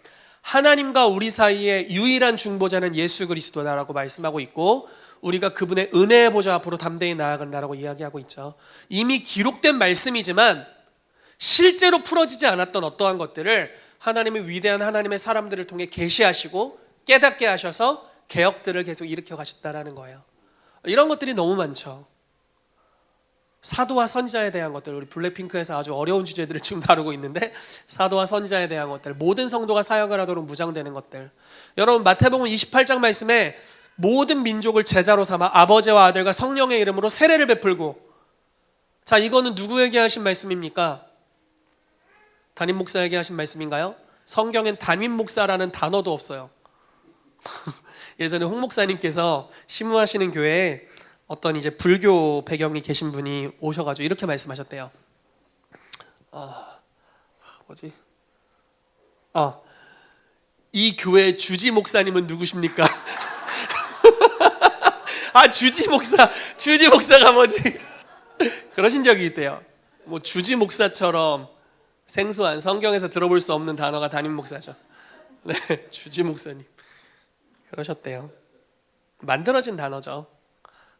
하나님과 우리 사이의 유일한 중보자는 예수 그리스도다라고 말씀하고 있고, 우리가 그분의 은혜의 보좌 앞으로 담대히 나아간다라고 이야기하고 있죠. 이미 기록된 말씀이지만 실제로 풀어지지 않았던 어떠한 것들을 하나님의 위대한 하나님의 사람들을 통해 계시하시고 깨닫게 하셔서 개혁들을 계속 일으켜 가셨다라는 거예요. 이런 것들이 너무 많죠. 사도와 선지자에 대한 것들, 우리 블랙핑크에서 아주 어려운 주제들을 지금 다루고 있는데, 사도와 선지자에 대한 것들, 모든 성도가 사역을 하도록 무장되는 것들. 여러분, 마태복음 28장 말씀에 모든 민족을 제자로 삼아 아버지와 아들과 성령의 이름으로 세례를 베풀고, 자, 이거는 누구에게 하신 말씀입니까? 담임 목사에게 하신 말씀인가요? 성경엔 담임 목사라는 단어도 없어요. 예전에 홍 목사님께서 심무하시는 교회에 어떤 이제 불교 배경이 계신 분이 오셔가지고 이렇게 말씀하셨대요. 이 교회 주지 목사님은 누구십니까? 주지 목사가 뭐지? 그러신 적이 있대요. 뭐 주지 목사처럼 생소한, 성경에서 들어볼 수 없는 단어가 담임 목사죠. 네, 주지 목사님. 그러셨대요. 만들어진 단어죠.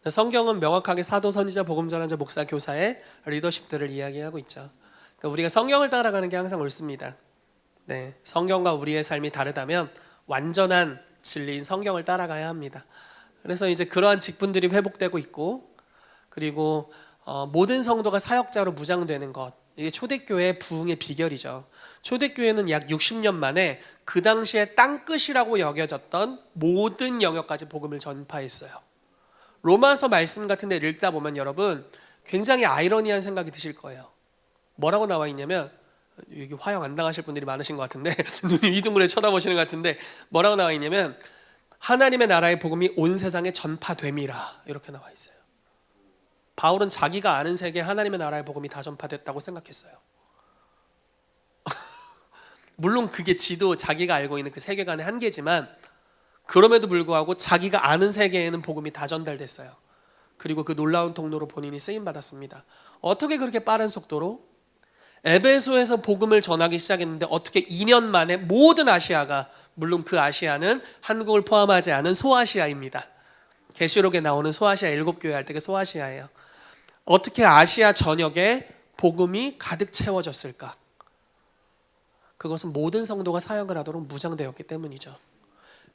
성경은 명확하게 사도, 선지자, 복음 전하자, 목사, 교사의 리더십들을 이야기하고 있죠. 그러니까 우리가 성경을 따라가는 게 항상 옳습니다. 네, 성경과 우리의 삶이 다르다면 완전한 진리인 성경을 따라가야 합니다. 그래서 이제 그러한 직분들이 회복되고 있고, 그리고 모든 성도가 사역자로 무장되는 것, 이게 초대교회의 부흥의 비결이죠. 초대교회는 약 60년 만에 그 당시에 땅끝이라고 여겨졌던 모든 영역까지 복음을 전파했어요. 로마서 말씀 같은 데를 읽다 보면 여러분 굉장히 아이러니한 생각이 드실 거예요. 뭐라고 나와 있냐면, 여기 화형 안 당하실 분들이 많으신 것 같은데 눈이 이둥그레 쳐다보시는 것 같은데, 뭐라고 나와 있냐면 하나님의 나라의 복음이 온 세상에 전파됨이라, 이렇게 나와 있어요. 바울은 자기가 아는 세계에 하나님의 나라의 복음이 다 전파됐다고 생각했어요. 물론 그게 지도 자기가 알고 있는 그 세계관의 한계지만, 그럼에도 불구하고 자기가 아는 세계에는 복음이 다 전달됐어요. 그리고 그 놀라운 통로로 본인이 쓰임받았습니다. 어떻게 그렇게 빠른 속도로? 에베소에서 복음을 전하기 시작했는데 어떻게 2년 만에 모든 아시아가, 물론 그 아시아는 한국을 포함하지 않은 소아시아입니다. 계시록에 나오는 소아시아 7교회 할 때 그 소아시아예요. 어떻게 아시아 전역에 복음이 가득 채워졌을까? 그것은 모든 성도가 사역을 하도록 무장되었기 때문이죠.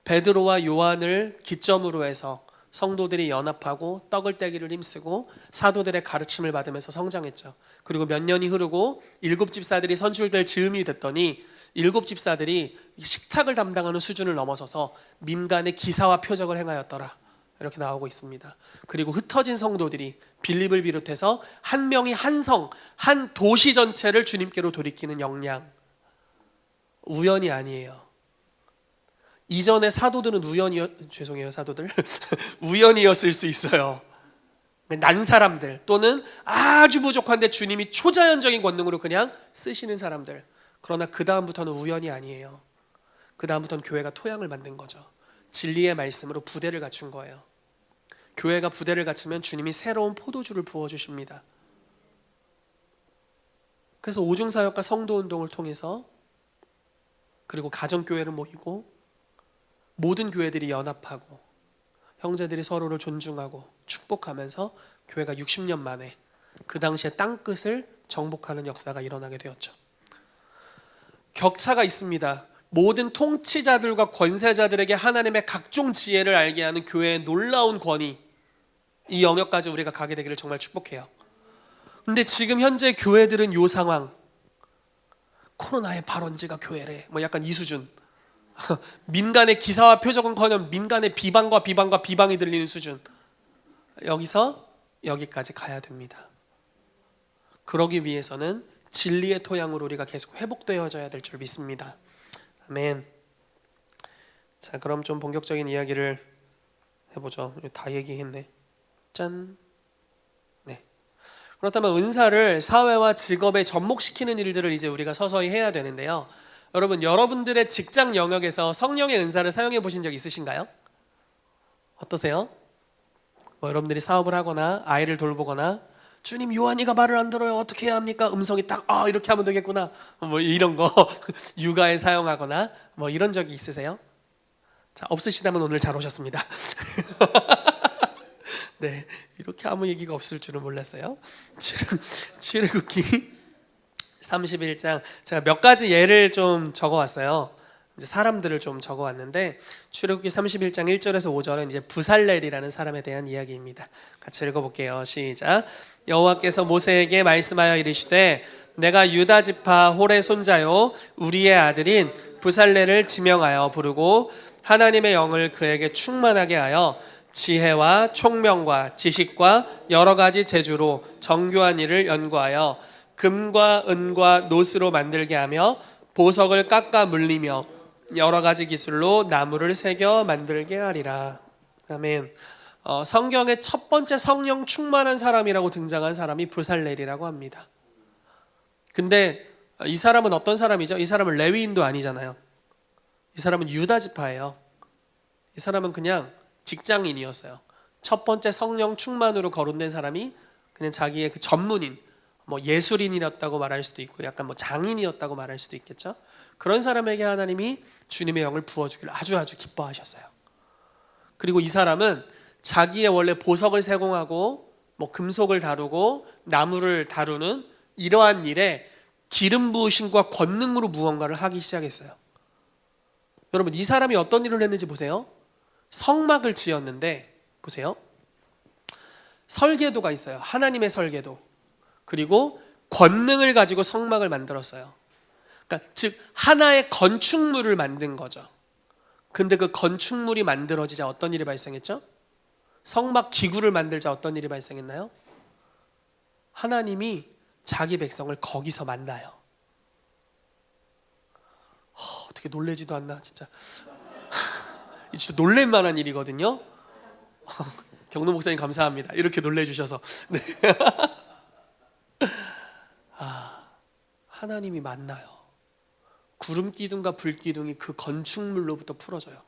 베드로와 요한을 기점으로 해서 성도들이 연합하고 떡을 떼기를 힘쓰고 사도들의 가르침을 받으면서 성장했죠. 그리고 몇 년이 흐르고 7집사들이 선출될 즈음이 됐더니 7집사들이 식탁을 담당하는 수준을 넘어서서 민간의 기사와 표적을 행하였더라, 이렇게 나오고 있습니다. 그리고 흩어진 성도들이 빌립을 비롯해서 한 명이 한 성, 한 도시 전체를 주님께로 돌이키는 역량, 우연이 아니에요. 이전의 사도들은 사도들 우연이었을 수 있어요. 난 사람들, 또는 아주 부족한데 주님이 초자연적인 권능으로 그냥 쓰시는 사람들. 그러나 그 다음부터는 우연이 아니에요. 그 다음부터는 교회가 토양을 만든 거죠. 진리의 말씀으로 부대를 갖춘 거예요. 교회가 부대를 갖추면 주님이 새로운 포도주를 부어주십니다. 그래서 오중사역과 성도운동을 통해서, 그리고 가정교회를 모이고 모든 교회들이 연합하고 형제들이 서로를 존중하고 축복하면서 교회가 60년 만에 그 당시의 땅끝을 정복하는 역사가 일어나게 되었죠. 격차가 있습니다. 모든 통치자들과 권세자들에게 하나님의 각종 지혜를 알게 하는 교회의 놀라운 권위, 이 영역까지 우리가 가게 되기를 정말 축복해요. 근데 지금 현재 교회들은 요 상황, 코로나의 발원지가 교회래, 뭐 약간 이 수준. 민간의 기사와 표적은커녕 민간의 비방과 비방이 들리는 수준. 여기서 여기까지 가야 됩니다. 그러기 위해서는 진리의 토양으로 우리가 계속 회복되어져야 될 줄 믿습니다. 아멘. 자, 그럼 좀 본격적인 이야기를 해보죠. 다 얘기했네. 짠. 네. 그렇다면 은사를 사회와 직업에 접목시키는 일들을 이제 우리가 서서히 해야 되는데요. 여러분들의 직장 영역에서 성령의 은사를 사용해 보신 적 있으신가요? 어떠세요? 뭐 여러분들이 사업을 하거나 아이를 돌보거나, 주님 요한이가 말을 안 들어요, 어떻게 해야 합니까? 음성이 딱 이렇게 하면 되겠구나, 뭐 이런 거 육아에 사용하거나 뭐 이런 적이 있으세요? 자, 없으시다면 오늘 잘 오셨습니다. 네, 이렇게 아무 얘기가 없을 줄은 몰랐어요. 출애굽기 31장, 제가 몇 가지 예를 좀 적어왔어요. 이제 사람들을 좀 적어왔는데, 출애굽기 31장 1절에서 5절은 이제 부살렐이라는 사람에 대한 이야기입니다. 같이 읽어볼게요. 시작. 여호와께서 모세에게 말씀하여 이르시되, 내가 유다 지파 홀의 손자요 우리의 아들인 부살렐을 지명하여 부르고 하나님의 영을 그에게 충만하게 하여 지혜와 총명과 지식과 여러 가지 재주로 정교한 일을 연구하여 금과 은과 노스로 만들게 하며 보석을 깎아 물리며 여러 가지 기술로 나무를 새겨 만들게 하리라. 아멘. 성경의 첫 번째 성령 충만한 사람이라고 등장한 사람이 부살렐이라고 합니다. 근데 이 사람은 어떤 사람이죠? 이 사람은 레위인도 아니잖아요. 이 사람은 유다 지파예요. 이 사람은 그냥 직장인이었어요. 첫 번째 성령 충만으로 거론된 사람이 그냥 자기의 그 전문인, 뭐 예술인이었다고 말할 수도 있고, 약간 뭐 장인이었다고 말할 수도 있겠죠. 그런 사람에게 하나님이 주님의 영을 부어주기를 아주 기뻐하셨어요. 그리고 이 사람은 자기의 원래 보석을 세공하고 뭐 금속을 다루고 나무를 다루는 이러한 일에 기름 부으심과 권능으로 무언가를 하기 시작했어요. 여러분, 이 사람이 어떤 일을 했는지 보세요. 성막을 지었는데, 보세요, 설계도가 있어요. 하나님의 설계도. 그리고 권능을 가지고 성막을 만들었어요. 그러니까 즉 하나의 건축물을 만든 거죠. 근데 그 건축물이 만들어지자 어떤 일이 발생했죠? 성막 기구를 만들자 어떤 일이 발생했나요? 하나님이 자기 백성을 거기서 만나요. 어떻게 놀래지도 않나 진짜. 진짜 놀랄만한 일이거든요. 경로 목사님 감사합니다. 이렇게 놀래주셔서. 네. 하나님이 만나요. 구름 기둥과 불 기둥이 그 건축물로부터 풀어져요.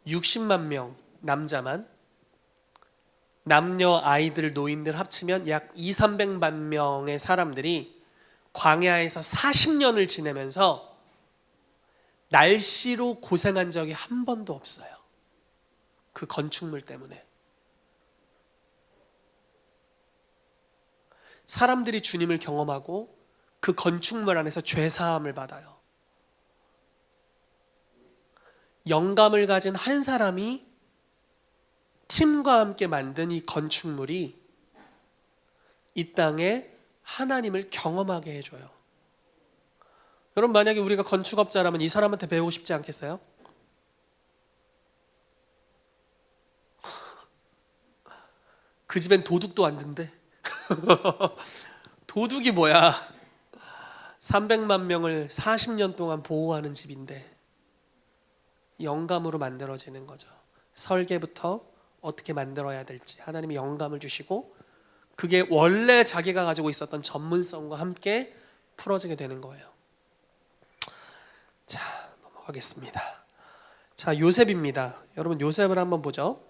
60만 명 남자만, 남녀 아이들 노인들 합치면 약 200~300만 명의 사람들이 광야에서 40년을 지내면서 날씨로 고생한 적이 한 번도 없어요. 그 건축물 때문에. 사람들이 주님을 경험하고 그 건축물 안에서 죄사함을 받아요. 영감을 가진 한 사람이 팀과 함께 만든 이 건축물이 이 땅에 하나님을 경험하게 해줘요. 여러분, 만약에 우리가 건축업자라면 이 사람한테 배우고 싶지 않겠어요? 그 집엔 도둑도 안 든대. 도둑이 뭐야? 300만 명을 40년 동안 보호하는 집인데 영감으로 만들어지는 거죠. 설계부터 어떻게 만들어야 될지 하나님이 영감을 주시고 그게 원래 자기가 가지고 있었던 전문성과 함께 풀어지게 되는 거예요. 자, 넘어가겠습니다. 자, 요셉입니다. 여러분, 요셉을 한번 보죠.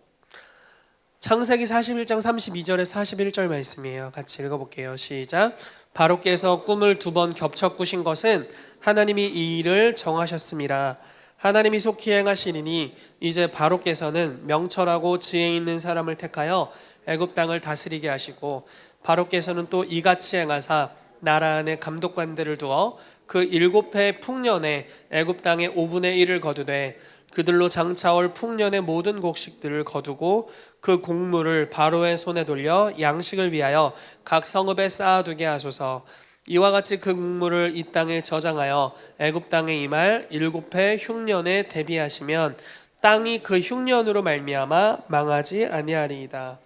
창세기 41장 32절에서 41절 말씀이에요. 같이 읽어볼게요. 시작. 바로께서 꿈을 2번 겹쳐 꾸신 것은 하나님이 이 일을 정하셨습니다. 하나님이 속히 행하시리니 이제 바로께서는 명철하고 지혜 있는 사람을 택하여 애굽 땅을 다스리게 하시고, 바로께서는 또 이같이 행하사 나라 안에 감독관들을 두어 그 7해 풍년에 애굽 땅의 5분의 1을 거두되 그들로 장차올 풍년의 모든 곡식들을 거두고 그 곡물을 바로의 손에 돌려 양식을 위하여 각 성읍에 쌓아두게 하소서. 이와 같이 그 곡물을 이 땅에 저장하여 애굽 땅에 임할 7해 흉년에 대비하시면 땅이 그 흉년으로 말미암아 망하지 아니하리이다.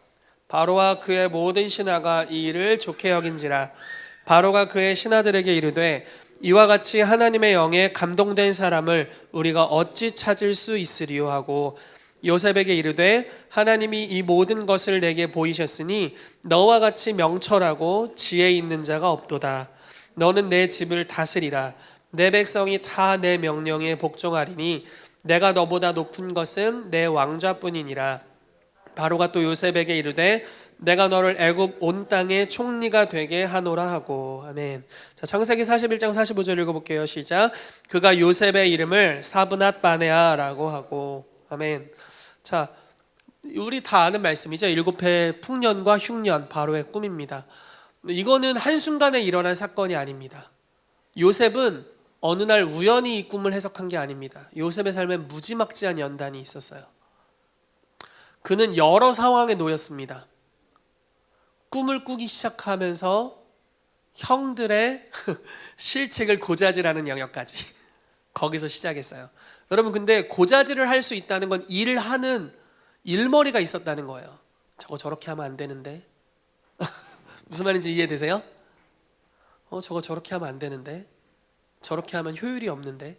바로와 그의 모든 신하가 이 일을 좋게 여긴지라. 바로가 그의 신하들에게 이르되 이와 같이 하나님의 영에 감동된 사람을 우리가 어찌 찾을 수 있으리요 하고 요셉에게 이르되 하나님이 이 모든 것을 내게 보이셨으니 너와 같이 명철하고 지혜 있는 자가 없도다. 너는 내 집을 다스리라. 내 백성이 다 내 명령에 복종하리니 내가 너보다 높은 것은 내 왕좌뿐이니라. 바로가 또 요셉에게 이르되 내가 너를 애굽 온 땅의 총리가 되게 하노라 하고. 아멘. 자, 창세기 41장 45절 읽어볼게요. 시작. 그가 요셉의 이름을 사브낫 바네아라고 하고. 아멘. 자, 우리 다 아는 말씀이죠. 7해 풍년과 흉년, 바로의 꿈입니다. 이거는 한순간에 일어난 사건이 아닙니다. 요셉은 어느 날 우연히 이 꿈을 해석한 게 아닙니다. 요셉의 삶에 무지막지한 연단이 있었어요. 그는 여러 상황에 놓였습니다. 꿈을 꾸기 시작하면서 형들의 실책을 고자질하는 영역까지 거기서 시작했어요. 여러분, 근데 고자질을 할 수 있다는 건 일을 하는 일머리가 있었다는 거예요. 저거 저렇게 하면 안 되는데 무슨 말인지 이해되세요? 저거 저렇게 하면 안 되는데 저렇게 하면 효율이 없는데.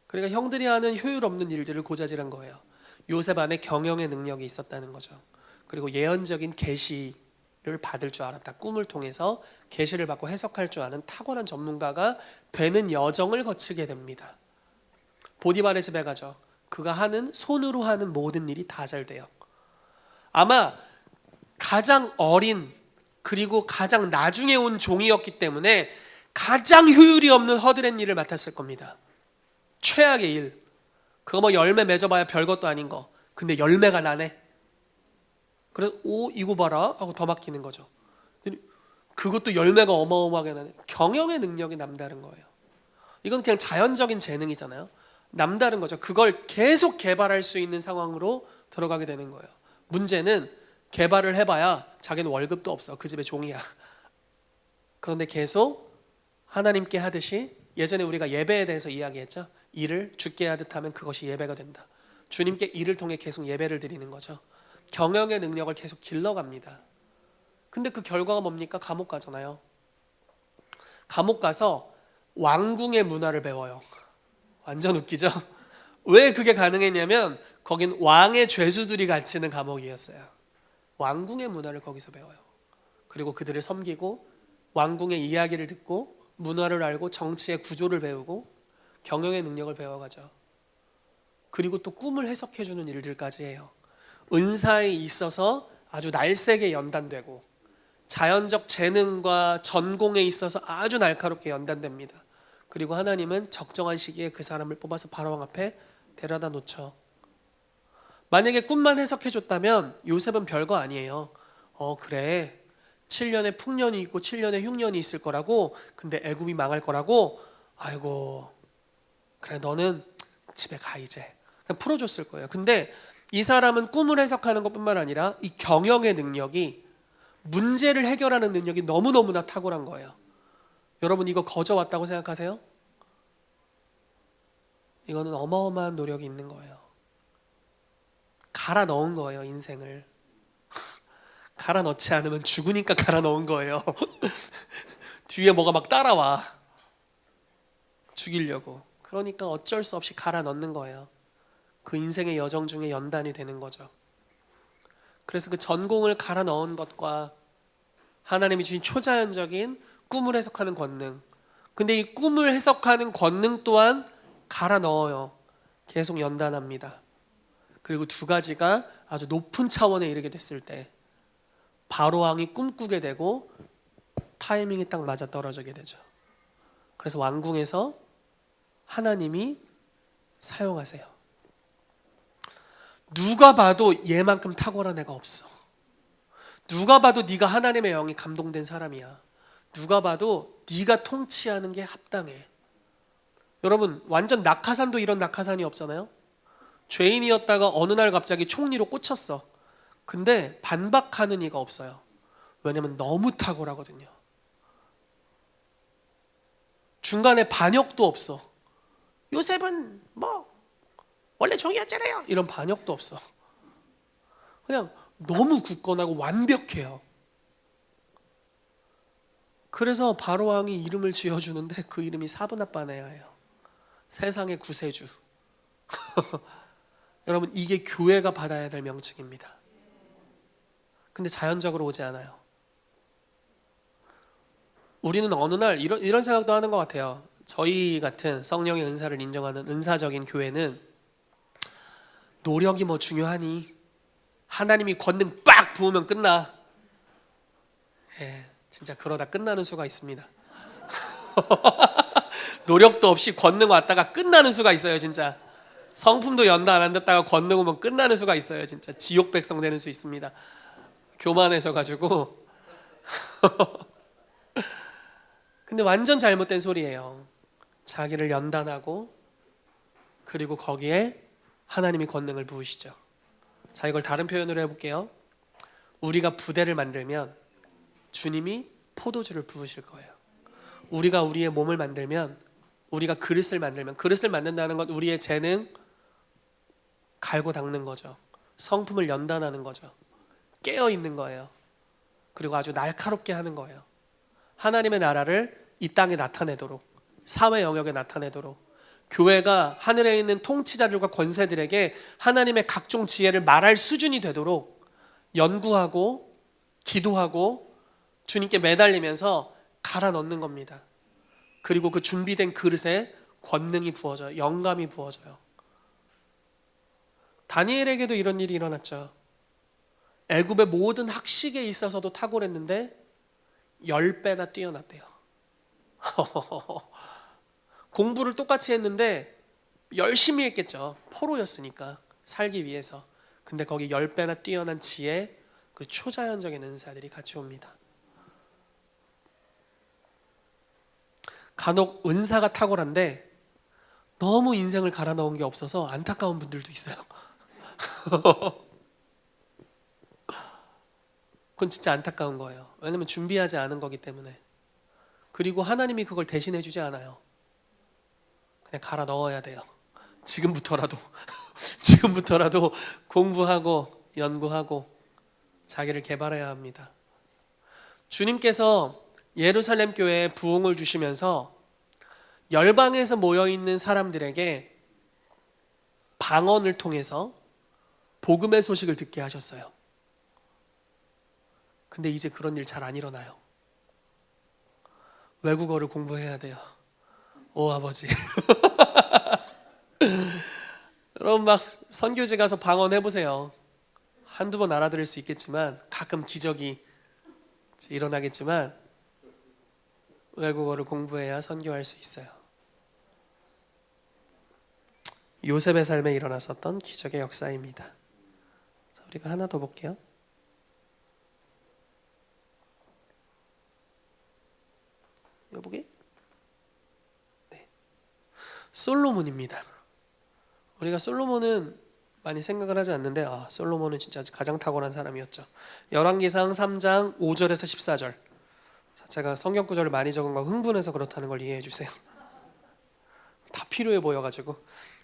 그러니까 형들이 하는 효율 없는 일들을 고자질한 거예요. 요셉 안에 경영의 능력이 있었다는 거죠. 그리고 예언적인 계시를 받을 줄 알았다. 꿈을 통해서 계시를 받고 해석할 줄 아는 탁월한 전문가가 되는 여정을 거치게 됩니다. 보디발의 집에 가죠. 그가 하는, 손으로 하는 모든 일이 다 잘 돼요. 아마 가장 어린 그리고 가장 나중에 온 종이었기 때문에 가장 효율이 없는 허드렛 일을 맡았을 겁니다. 최악의 일. 그거 뭐 열매 맺어봐야 별것도 아닌 거. 근데 열매가 나네. 그래서 이거 봐라 하고 더 맡기는 거죠. 그것도 열매가 어마어마하게 나네. 경영의 능력이 남다른 거예요. 이건 그냥 자연적인 재능이잖아요. 남다른 거죠. 그걸 계속 개발할 수 있는 상황으로 들어가게 되는 거예요. 문제는 개발을 해봐야 자기는 월급도 없어. 그 집의 종이야. 그런데 계속 하나님께 하듯이, 예전에 우리가 예배에 대해서 이야기했죠. 일을 주께 하듯 하면 그것이 예배가 된다. 주님께 일을 통해 계속 예배를 드리는 거죠. 경영의 능력을 계속 길러갑니다. 근데 그 결과가 뭡니까? 감옥 가잖아요. 감옥 가서 왕궁의 문화를 배워요. 완전 웃기죠? 왜 그게 가능했냐면 거긴 왕의 죄수들이 갇히는 감옥이었어요. 왕궁의 문화를 거기서 배워요. 그리고 그들을 섬기고 왕궁의 이야기를 듣고 문화를 알고 정치의 구조를 배우고 경영의 능력을 배워가죠. 그리고 또 꿈을 해석해주는 일들까지 해요. 은사에 있어서 아주 날쌔게 연단되고 자연적 재능과 전공에 있어서 아주 날카롭게 연단됩니다. 그리고 하나님은 적정한 시기에 그 사람을 뽑아서 바로왕 앞에 데려다 놓죠. 만약에 꿈만 해석해줬다면 요셉은 별거 아니에요. 그래, 7년의 풍년이 있고 7년의 흉년이 있을 거라고, 근데 애굽이 망할 거라고, 아이고 그래 너는 집에 가 이제, 그냥 풀어줬을 거예요. 근데 이 사람은 꿈을 해석하는 것뿐만 아니라 이 경영의 능력이, 문제를 해결하는 능력이 너무너무나 탁월한 거예요. 여러분, 이거 거저 왔다고 생각하세요? 이거는 어마어마한 노력이 있는 거예요. 갈아 넣은 거예요, 인생을. 갈아 넣지 않으면 죽으니까 갈아 넣은 거예요. 뒤에 뭐가 막 따라와 죽이려고. 그러니까 어쩔 수 없이 갈아 넣는 거예요. 그 인생의 여정 중에 연단이 되는 거죠. 그래서 그 전공을 갈아 넣은 것과 하나님이 주신 초자연적인 꿈을 해석하는 권능, 근데 이 꿈을 해석하는 권능 또한 갈아 넣어요. 계속 연단합니다. 그리고 두 가지가 아주 높은 차원에 이르게 됐을 때 바로왕이 꿈꾸게 되고 타이밍이 딱 맞아 떨어지게 되죠. 그래서 왕궁에서 하나님이 사용하세요. 누가 봐도 얘만큼 탁월한 애가 없어. 누가 봐도 네가 하나님의 영이 감동된 사람이야. 누가 봐도 네가 통치하는 게 합당해. 여러분, 완전 낙하산도 이런 낙하산이 없잖아요. 죄인이었다가 어느 날 갑자기 총리로 꽂혔어. 근데 반박하는 이가 없어요. 왜냐면 너무 탁월하거든요. 중간에 반역도 없어. 요셉은 뭐 원래 종이었잖아요, 이런 반역도 없어. 그냥 너무 굳건하고 완벽해요. 그래서 바로왕이 이름을 지어주는데 그 이름이 사브낫바네아예요. 세상의 구세주. 여러분, 이게 교회가 받아야 될 명칭입니다. 근데 자연적으로 오지 않아요. 우리는 어느 날 이런 생각도 하는 것 같아요. 저희 같은 성령의 은사를 인정하는 은사적인 교회는 노력이 뭐 중요하니, 하나님이 권능 빡 부으면 끝나. 진짜 그러다 끝나는 수가 있습니다. 노력도 없이 권능 왔다가 끝나는 수가 있어요. 진짜 성품도 연다 안 한다가 권능 오면 끝나는 수가 있어요. 진짜 지옥 백성 되는 수 있습니다. 교만해져가지고. 근데 완전 잘못된 소리예요. 자기를 연단하고 그리고 거기에 하나님이 권능을 부으시죠. 자, 이걸 다른 표현으로 해볼게요. 우리가 부대를 만들면 주님이 포도주를 부으실 거예요. 우리가 우리의 몸을 만들면, 우리가 그릇을 만들면, 그릇을 만든다는 건 우리의 재능 갈고 닦는 거죠. 성품을 연단하는 거죠. 깨어있는 거예요. 그리고 아주 날카롭게 하는 거예요. 하나님의 나라를 이 땅에 나타내도록, 사회 영역에 나타내도록, 교회가 하늘에 있는 통치자들과 권세들에게 하나님의 각종 지혜를 말할 수준이 되도록 연구하고 기도하고 주님께 매달리면서 갈아 넣는 겁니다. 그리고 그 준비된 그릇에 권능이 부어져요. 영감이 부어져요. 다니엘에게도 이런 일이 일어났죠. 애굽의 모든 학식에 있어서도 탁월했는데 10배나 뛰어났대요. 공부를 똑같이 했는데 열심히 했겠죠. 포로였으니까, 살기 위해서. 근데 거기 10배나 뛰어난 지혜, 그 초자연적인 은사들이 같이 옵니다. 간혹 은사가 탁월한데 너무 인생을 갈아 넣은 게 없어서 안타까운 분들도 있어요. 그건 진짜 안타까운 거예요. 왜냐면 준비하지 않은 거기 때문에. 그리고 하나님이 그걸 대신해 주지 않아요. 그냥 갈아 넣어야 돼요. 지금부터라도 지금부터라도 공부하고 연구하고 자기를 개발해야 합니다. 주님께서 예루살렘 교회에 부흥을 주시면서 열방에서 모여있는 사람들에게 방언을 통해서 복음의 소식을 듣게 하셨어요. 근데 이제 그런 일 잘 안 일어나요. 외국어를 공부해야 돼요. 오 아버지. 여러분, 막 선교지 가서 방언 해보세요. 한두 번 알아들을 수 있겠지만, 가끔 기적이 일어나겠지만 외국어를 공부해야 선교할 수 있어요. 요셉의 삶에 일어났었던 기적의 역사입니다. 자, 우리가 하나 더 볼게요. 여보게? 네. 솔로몬입니다. 우리가 솔로몬은 많이 생각을 하지 않는데, 솔로몬은 진짜 가장 탁월한 사람이었죠. 열왕기상 3장 5절에서 14절. 제가 성경 구절을 많이 적은 거 흥분해서 그렇다는 걸 이해해 주세요. 다 필요해 보여가지고.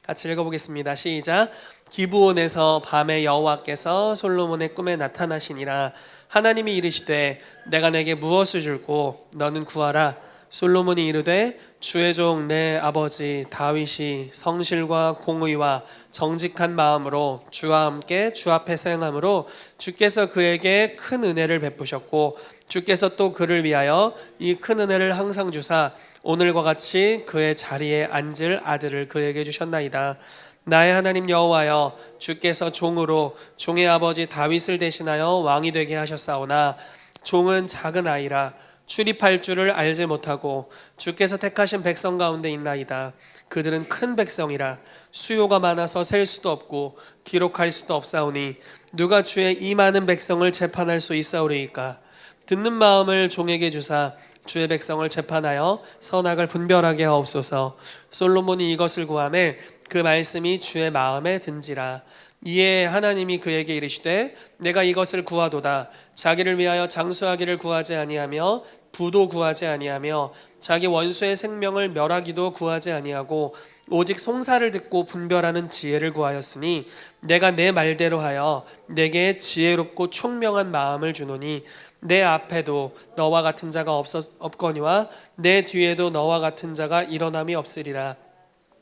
같이 읽어보겠습니다. 시작. 기브온에서 밤에 여호와께서 솔로몬의 꿈에 나타나시니라. 하나님이 이르시되 내가 내게 무엇을 줄고 너는 구하라. 솔로몬이 이르되 주의 종 내 아버지 다윗이 성실과 공의와 정직한 마음으로 주와 함께 주 앞에 행함으로 주께서 그에게 큰 은혜를 베푸셨고 주께서 또 그를 위하여 이 큰 은혜를 항상 주사 오늘과 같이 그의 자리에 앉을 아들을 그에게 주셨나이다. 나의 하나님 여호와여, 주께서 종으로 종의 아버지 다윗을 대신하여 왕이 되게 하셨사오나 종은 작은 아이라 출입할 줄을 알지 못하고 주께서 택하신 백성 가운데 있나이다. 그들은 큰 백성이라 수요가 많아서 셀 수도 없고 기록할 수도 없사오니 누가 주의 이 많은 백성을 재판할 수 있사오리이까. 듣는 마음을 종에게 주사 주의 백성을 재판하여 선악을 분별하게 하옵소서. 솔로몬이 이것을 구하매 그 말씀이 주의 마음에 든지라. 이에 하나님이 그에게 이르시되 내가 이것을 구하도다. 자기를 위하여 장수하기를 구하지 아니하며 부도 구하지 아니하며 자기 원수의 생명을 멸하기도 구하지 아니하고 오직 송사를 듣고 분별하는 지혜를 구하였으니 내가 내 말대로 하여 내게 지혜롭고 총명한 마음을 주노니 내 앞에도 너와 같은 자가 없거니와 내 뒤에도 너와 같은 자가 일어남이 없으리라.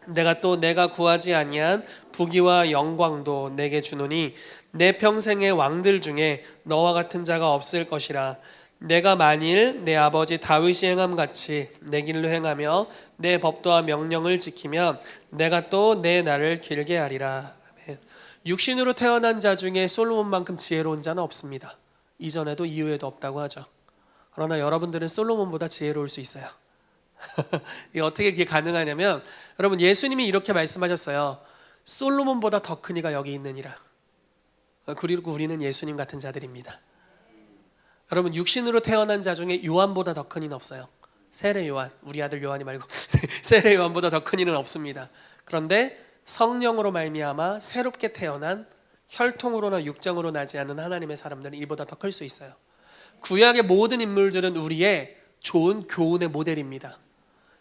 내가 또 내가 구하지 아니한 부귀와 영광도 내게 주노니 내 평생의 왕들 중에 너와 같은 자가 없을 것이라. 내가 만일 내 아버지 다윗이 행함같이 내 길로 행하며 내 법도와 명령을 지키면 내가 또 내 날을 길게 하리라. 아멘. 육신으로 태어난 자 중에 솔로몬만큼 지혜로운 자는 없습니다. 이전에도 이후에도 없다고 하죠. 그러나 여러분들은 솔로몬보다 지혜로울 수 있어요. 이게 어떻게 그게 가능하냐면, 여러분, 예수님이 이렇게 말씀하셨어요. 솔로몬보다 더 큰 이가 여기 있느니라. 그리고 우리는 예수님 같은 자들입니다. 여러분, 육신으로 태어난 자 중에 요한보다 더 큰 이는 없어요. 세례 요한, 우리 아들 요한이 말고 세례 요한보다 더 큰 이는 없습니다. 그런데 성령으로 말미암아 새롭게 태어난, 혈통으로나 육정으로 나지 않는 하나님의 사람들은 이보다 더 클 수 있어요. 구약의 모든 인물들은 우리의 좋은 교훈의 모델입니다.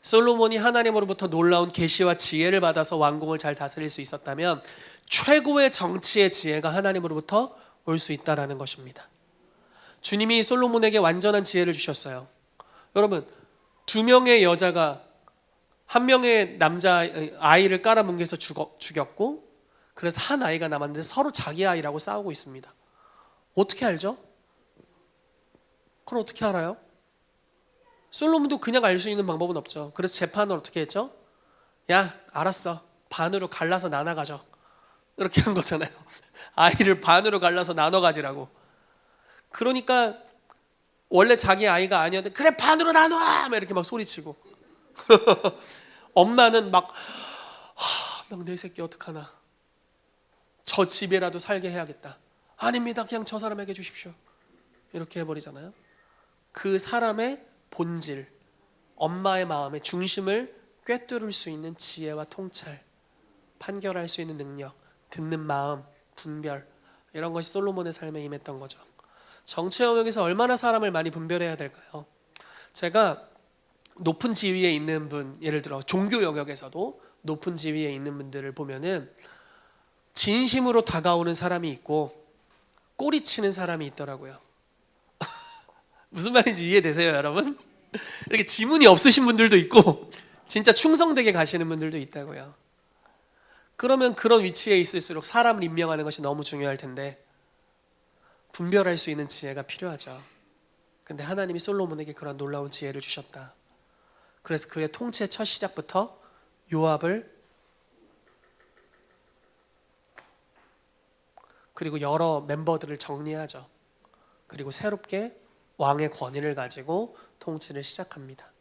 솔로몬이 하나님으로부터 놀라운 계시와 지혜를 받아서 왕궁을 잘 다스릴 수 있었다면 최고의 정치의 지혜가 하나님으로부터 올 수 있다라는 것입니다. 주님이 솔로몬에게 완전한 지혜를 주셨어요. 여러분, 2명의 여자가 1명의 남자 아이를 깔아뭉개서 죽였고, 그래서 한 아이가 남았는데 서로 자기 아이라고 싸우고 있습니다. 어떻게 알죠? 그럼 어떻게 알아요? 솔로몬도 그냥 알 수 있는 방법은 없죠. 그래서 재판을 어떻게 했죠? 야, 알았어, 반으로 갈라서 나눠 가져. 이렇게 한 거잖아요. 아이를 반으로 갈라서 나눠 가지라고. 그러니까 원래 자기 아이가 아니었는데 그래 반으로 나눠! 막 이렇게 막 소리치고 엄마는 막 내 새끼 어떡하나, 저 집에라도 살게 해야겠다. 아닙니다, 그냥 저 사람에게 주십시오. 이렇게 해버리잖아요. 그 사람의 본질, 엄마의 마음의 중심을 꿰뚫을 수 있는 지혜와 통찰, 판결할 수 있는 능력, 듣는 마음, 분별, 이런 것이 솔로몬의 삶에 임했던 거죠. 정치 영역에서 얼마나 사람을 많이 분별해야 될까요? 제가 높은 지위에 있는 분, 예를 들어 종교 영역에서도 높은 지위에 있는 분들을 보면은 진심으로 다가오는 사람이 있고 꼬리치는 사람이 있더라고요. 무슨 말인지 이해되세요, 여러분? 이렇게 지문이 없으신 분들도 있고 진짜 충성되게 가시는 분들도 있다고요. 그러면 그런 위치에 있을수록 사람을 임명하는 것이 너무 중요할 텐데 분별할 수 있는 지혜가 필요하죠. 근데 하나님이 솔로몬에게 그런 놀라운 지혜를 주셨다. 그래서 그의 통치의 첫 시작부터 요압을, 그리고 여러 멤버들을 정리하죠. 그리고 새롭게 왕의 권위를 가지고 통치를 시작합니다.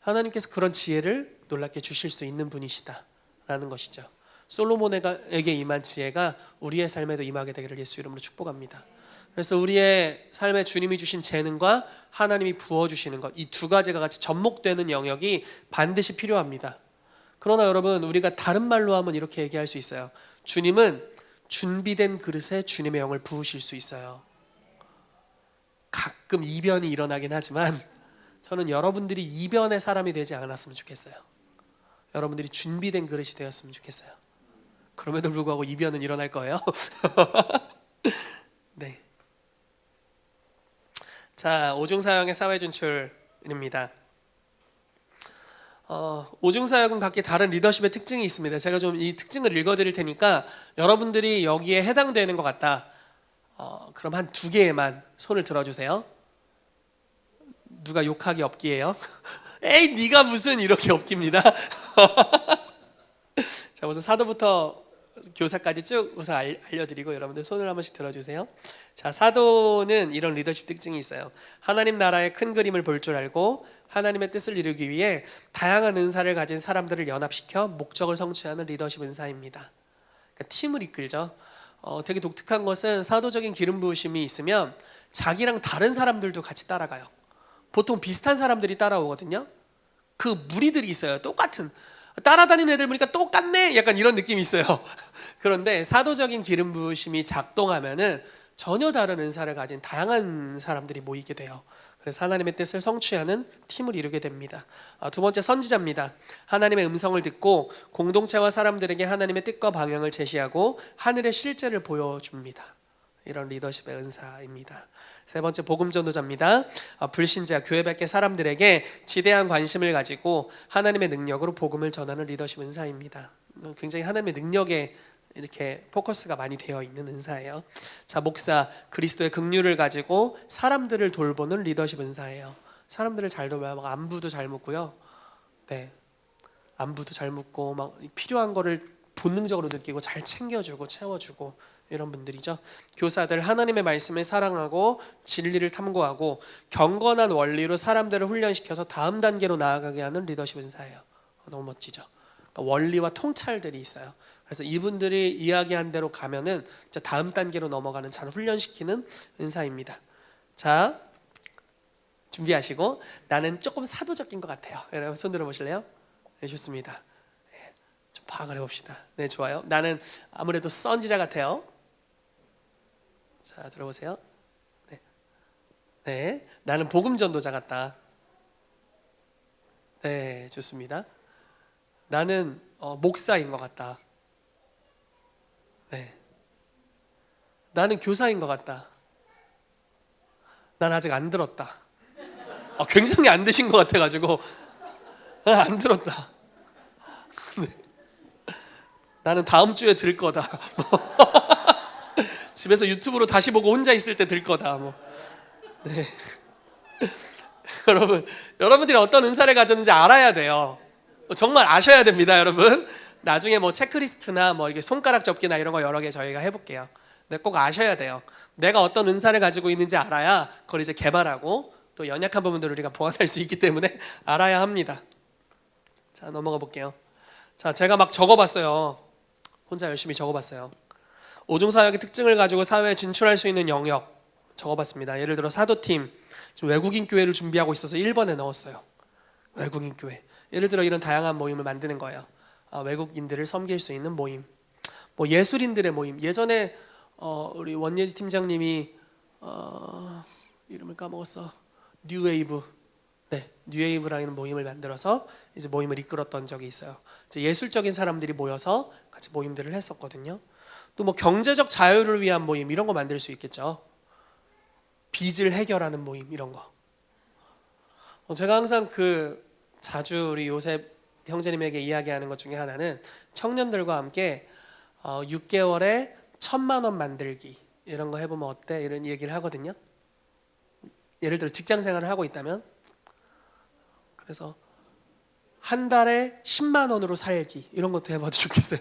하나님께서 그런 지혜를 놀랍게 주실 수 있는 분이시다라는 것이죠. 솔로몬에게 임한 지혜가 우리의 삶에도 임하게 되기를 예수 이름으로 축복합니다. 그래서 우리의 삶에 주님이 주신 재능과 하나님이 부어주시는 것, 이 두 가지가 같이 접목되는 영역이 반드시 필요합니다. 그러나 여러분, 우리가 다른 말로 하면 이렇게 얘기할 수 있어요. 주님은 준비된 그릇에 주님의 영을 부으실 수 있어요. 가끔 이변이 일어나긴 하지만 저는 여러분들이 이변의 사람이 되지 않았으면 좋겠어요. 여러분들이 준비된 그릇이 되었으면 좋겠어요. 그럼에도 불구하고 이변은 일어날 거예요. 네. 자, 오중사역의 사회 진출입니다. 오중사역은 각기 다른 리더십의 특징이 있습니다. 제가 좀 이 특징을 읽어드릴 테니까 여러분들이 여기에 해당되는 것 같다. 그럼 한 2개에만 손을 들어주세요. 누가 욕하기 없기예요? 에이, 네가 무슨 이렇게 없깁니다. 자, 우선 사도부터 교사까지 쭉 우선 알려드리고 여러분들 손을 한 번씩 들어주세요. 자, 사도는 이런 리더십 특징이 있어요. 하나님 나라의 큰 그림을 볼 줄 알고 하나님의 뜻을 이루기 위해 다양한 은사를 가진 사람들을 연합시켜 목적을 성취하는 리더십 은사입니다. 그러니까 팀을 이끌죠. 되게 독특한 것은 사도적인 기름 부으심이 있으면 자기랑 다른 사람들도 같이 따라가요. 보통 비슷한 사람들이 따라오거든요. 그 무리들이 있어요. 똑같은, 따라다니는 애들 보니까 똑같네, 약간 이런 느낌이 있어요. 그런데 사도적인 기름 부으심이 작동하면은 전혀 다른 은사를 가진 다양한 사람들이 모이게 돼요. 그래서 하나님의 뜻을 성취하는 팀을 이루게 됩니다. 두 번째, 선지자입니다. 하나님의 음성을 듣고 공동체와 사람들에게 하나님의 뜻과 방향을 제시하고 하늘의 실제를 보여줍니다. 이런 리더십의 은사입니다. 세 번째, 복음 전도자입니다. 불신자, 교회 밖의 사람들에게 지대한 관심을 가지고 하나님의 능력으로 복음을 전하는 리더십 은사입니다. 굉장히 하나님의 능력에 이렇게 포커스가 많이 되어 있는 은사예요. 자, 목사, 그리스도의 긍휼을 가지고 사람들을 돌보는 리더십 은사예요. 사람들을 잘 돌봐요. 막 안부도 잘 묻고요. 네, 안부도 잘 묻고 막 필요한 거를 본능적으로 느끼고 잘 챙겨주고 채워주고 이런 분들이죠. 교사들, 하나님의 말씀을 사랑하고 진리를 탐구하고 경건한 원리로 사람들을 훈련시켜서 다음 단계로 나아가게 하는 리더십 은사예요. 너무 멋지죠. 그러니까 원리와 통찰들이 있어요. 그래서 이분들이 이야기한 대로 가면은 다음 단계로 넘어가는, 잘 훈련시키는 은사입니다. 자, 준비하시고, 나는 조금 사도적인 것 같아요. 여러분 손 들어보실래요? 네, 좋습니다. 네, 좀 파악을 해봅시다. 네, 좋아요. 나는 아무래도 선지자 같아요. 자, 들어보세요. 네, 네, 나는 복음 전도자 같다. 네, 좋습니다. 나는 목사인 것 같다. 네, 나는 교사인 것 같다. 난 아직 안 들었다. 굉장히 안 드신 것 같아가지고 안 들었다. 네. 나는 다음 주에 들 거다. 집에서 유튜브로 다시 보고 혼자 있을 때 들 거다. 네. 여러분들이 어떤 은사를 가졌는지 알아야 돼요. 정말 아셔야 됩니다, 여러분. 나중에 체크리스트나 이렇게 손가락 접기나 이런 거 여러 개 저희가 해볼게요. 근데 꼭 아셔야 돼요. 내가 어떤 은사를 가지고 있는지 알아야 그걸 이제 개발하고 또 연약한 부분들을 우리가 보완할 수 있기 때문에 알아야 합니다. 자, 넘어가 볼게요. 자, 제가 막 적어봤어요. 혼자 열심히 적어봤어요. 오중사역의 특징을 가지고 사회에 진출할 수 있는 영역 적어봤습니다. 예를 들어 사도팀, 지금 외국인 교회를 준비하고 있어서 1번에 넣었어요. 외국인 교회. 예를 들어 이런 다양한 모임을 만드는 거예요. 외국인들을 섬길 수 있는 모임, 예술인들의 모임. 예전에 우리 원예지 팀장님이 이름을 까먹었어. 뉴웨이브, 네, 뉴웨이브라는 모임을 만들어서 이제 모임을 이끌었던 적이 있어요. 이제 예술적인 사람들이 모여서 같이 모임들을 했었거든요. 또 경제적 자유를 위한 모임, 이런 거 만들 수 있겠죠. 빚을 해결하는 모임, 이런 거. 제가 항상 자주 우리 요셉 형제님에게 이야기하는 것 중에 하나는 청년들과 함께 6개월에 1,000만 원 만들기, 이런 거 해보면 어때? 이런 얘기를 하거든요. 예를 들어 직장 생활을 하고 있다면, 그래서 한 달에 10만 원으로 살기, 이런 것도 해봐도 좋겠어요.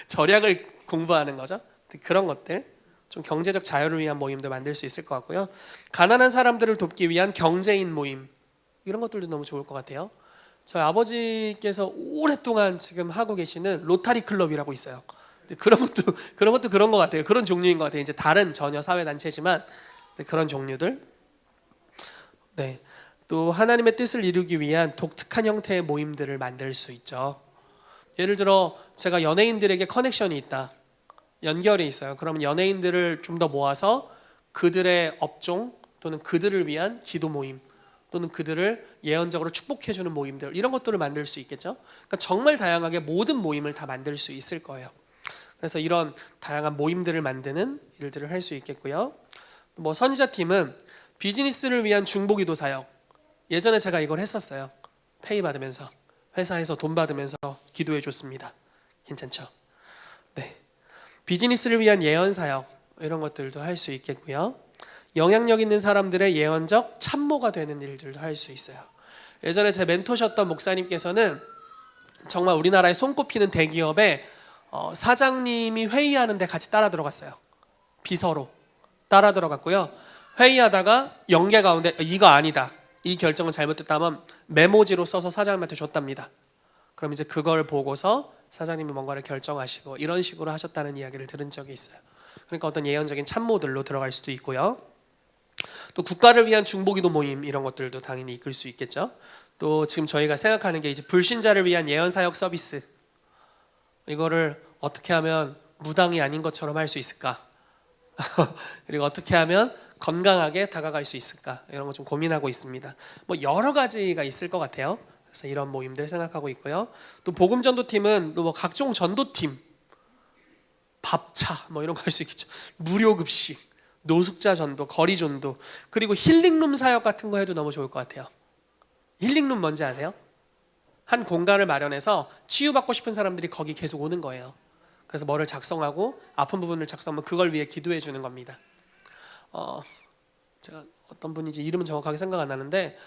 절약을 공부하는 거죠. 그런 것들, 좀 경제적 자유를 위한 모임도 만들 수 있을 것 같고요. 가난한 사람들을 돕기 위한 경제인 모임, 이런 것들도 너무 좋을 것 같아요. 저희 아버지께서 오랫동안 지금 하고 계시는 로타리 클럽이라고 있어요. 그런 것도 그런 것 같아요. 그런 종류인 것 같아요. 이제 다른 전혀 사회 단체지만 그런 종류들. 네. 또 하나님의 뜻을 이루기 위한 독특한 형태의 모임들을 만들 수 있죠. 예를 들어 제가 연예인들에게 커넥션이 있다, 연결이 있어요. 그러면 연예인들을 좀 더 모아서 그들의 업종 또는 그들을 위한 기도 모임 또는 그들을 예언적으로 축복해주는 모임들, 이런 것들을 만들 수 있겠죠. 그러니까 정말 다양하게 모든 모임을 다 만들 수 있을 거예요. 그래서 이런 다양한 모임들을 만드는 일들을 할 수 있겠고요. 선지자팀은 비즈니스를 위한 중보기도 사역, 예전에 제가 이걸 했었어요. 페이 받으면서, 회사에서 돈 받으면서 기도해 줬습니다. 괜찮죠? 네. 비즈니스를 위한 예언 사역, 이런 것들도 할 수 있겠고요. 영향력 있는 사람들의 예언적 참모가 되는 일들도 할 수 있어요. 예전에 제 멘토셨던 목사님께서는 정말 우리나라에 손꼽히는 대기업에 사장님이 회의하는데 같이 따라 들어갔어요. 비서로 따라 들어갔고요. 회의하다가 연계 가운데 이거 아니다, 이 결정은 잘못됐다면 메모지로 써서 사장님한테 줬답니다. 그럼 이제 그걸 보고서 사장님이 뭔가를 결정하시고, 이런 식으로 하셨다는 이야기를 들은 적이 있어요. 그러니까 어떤 예언적인 참모들로 들어갈 수도 있고요. 또 국가를 위한 중보기도 모임 이런 것들도 당연히 이끌 수 있겠죠. 또 지금 저희가 생각하는 게 이제 불신자를 위한 예언사역 서비스, 이거를 어떻게 하면 무당이 아닌 것처럼 할 수 있을까? 그리고 어떻게 하면 건강하게 다가갈 수 있을까? 이런 거 좀 고민하고 있습니다. 뭐 여러 가지가 있을 것 같아요. 그래서 이런 모임들 생각하고 있고요. 또 복음전도팀은 또 뭐 각종 전도팀, 밥차 뭐 이런 거 할 수 있겠죠. 무료급식, 노숙자 전도, 거리 전도, 그리고 힐링룸 사역 같은 거 해도 너무 좋을 것 같아요. 힐링룸 뭔지 아세요? 한 공간을 마련해서 치유받고 싶은 사람들이 거기 계속 오는 거예요. 그래서 뭐를 작성하고 아픈 부분을 작성하면 그걸 위해 기도해 주는 겁니다. 제가 어떤 분인지 이름은 정확하게 생각 안 나는데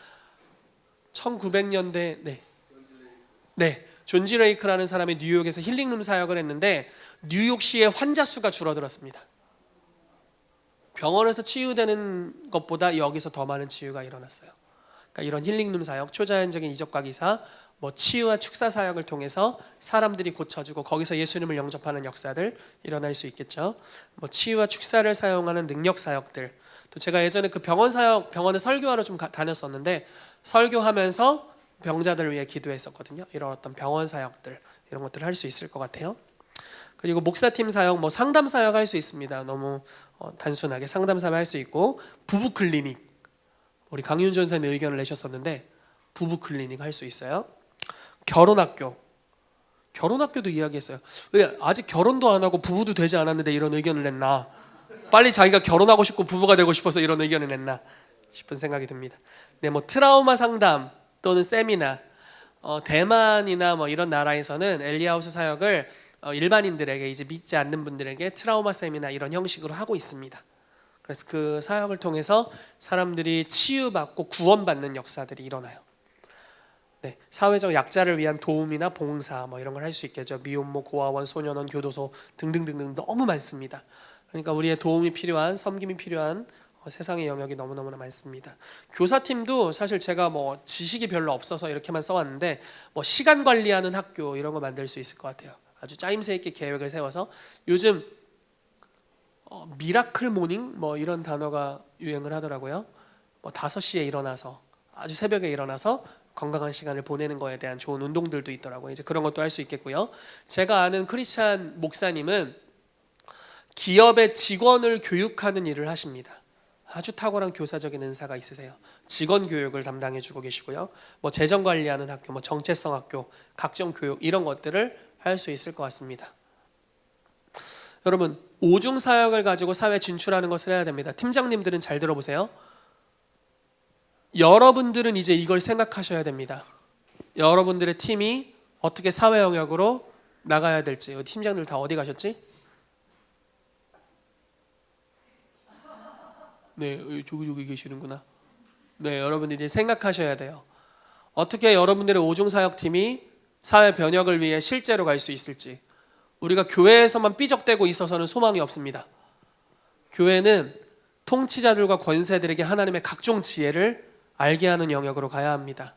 1900년대 존 지 레이크라는 사람이 뉴욕에서 힐링룸 사역을 했는데 뉴욕시의 환자 수가 줄어들었습니다. 병원에서 치유되는 것보다 여기서 더 많은 치유가 일어났어요. 그러니까 이런 힐링룸 사역, 초자연적인 이적과 기사, 뭐 치유와 축사 사역을 통해서 사람들이 고쳐지고 거기서 예수님을 영접하는 역사들 일어날 수 있겠죠. 뭐 치유와 축사를 사용하는 능력 사역들. 또 제가 예전에 그 병원 사역, 병원에 설교하러 좀 다녔었는데 설교하면서 병자들을 위해 기도했었거든요. 이런 어떤 병원 사역들, 이런 것들을 할 수 있을 것 같아요. 그리고 목사팀 사역, 뭐 상담 사역 할 수 있습니다. 너무 단순하게 상담 사역 할 수 있고, 부부 클리닉, 우리 강윤 전사님이 의견을 내셨었는데 부부 클리닉 할 수 있어요. 결혼학교도 이야기했어요. 왜 아직 결혼도 안 하고 부부도 되지 않았는데 이런 의견을 냈나? 빨리 자기가 결혼하고 싶고 부부가 되고 싶어서 이런 의견을 냈나 싶은 생각이 듭니다. 네, 뭐 트라우마 상담 또는 세미나, 대만이나 뭐 이런 나라에서는 엘리하우스 사역을 일반인들에게, 이제 믿지 않는 분들에게 트라우마 세미나 이런 형식으로 하고 있습니다. 그래서 그 사역을 통해서 사람들이 치유받고 구원받는 역사들이 일어나요. 네, 사회적 약자를 위한 도움이나 봉사 뭐 이런 걸 할 수 있겠죠. 미혼모, 고아원, 소년원, 교도소 등등등등 너무 많습니다. 그러니까 우리의 도움이 필요한, 섬김이 필요한 세상의 영역이 너무너무나 많습니다. 교사팀도 사실 제가 뭐 지식이 별로 없어서 이렇게만 써왔는데 뭐 시간 관리하는 학교 이런 거 만들 수 있을 것 같아요. 아주 짜임새 있게 계획을 세워서, 요즘 미라클 모닝 뭐 이런 단어가 유행을 하더라고요. 뭐 5시에 일어나서, 아주 새벽에 일어나서 건강한 시간을 보내는 거에 대한 좋은 운동들도 있더라고요. 이제 그런 것도 할 수 있겠고요. 제가 아는 크리스찬 목사님은 기업의 직원을 교육하는 일을 하십니다. 아주 탁월한 교사적인 은사가 있으세요. 직원 교육을 담당해주고 계시고요. 뭐 재정 관리하는 학교, 뭐 정체성 학교, 각종 교육 이런 것들을 할 수 있을 것 같습니다. 여러분, 오중 사역을 가지고 사회 진출하는 것을 해야 됩니다. 팀장님들은 잘 들어보세요. 여러분들은 이제 이걸 생각하셔야 됩니다. 여러분들의 팀이 어떻게 사회 영역으로 나가야 될지. 팀장들 다 어디 가셨지? 네, 저기 계시는구나. 네, 여러분들이 이제 생각하셔야 돼요. 어떻게 여러분들의 오중사역팀이 사회 변혁을 위해 실제로 갈 수 있을지. 우리가 교회에서만 삐적대고 있어서는 소망이 없습니다. 교회는 통치자들과 권세들에게 하나님의 각종 지혜를 알게 하는 영역으로 가야 합니다.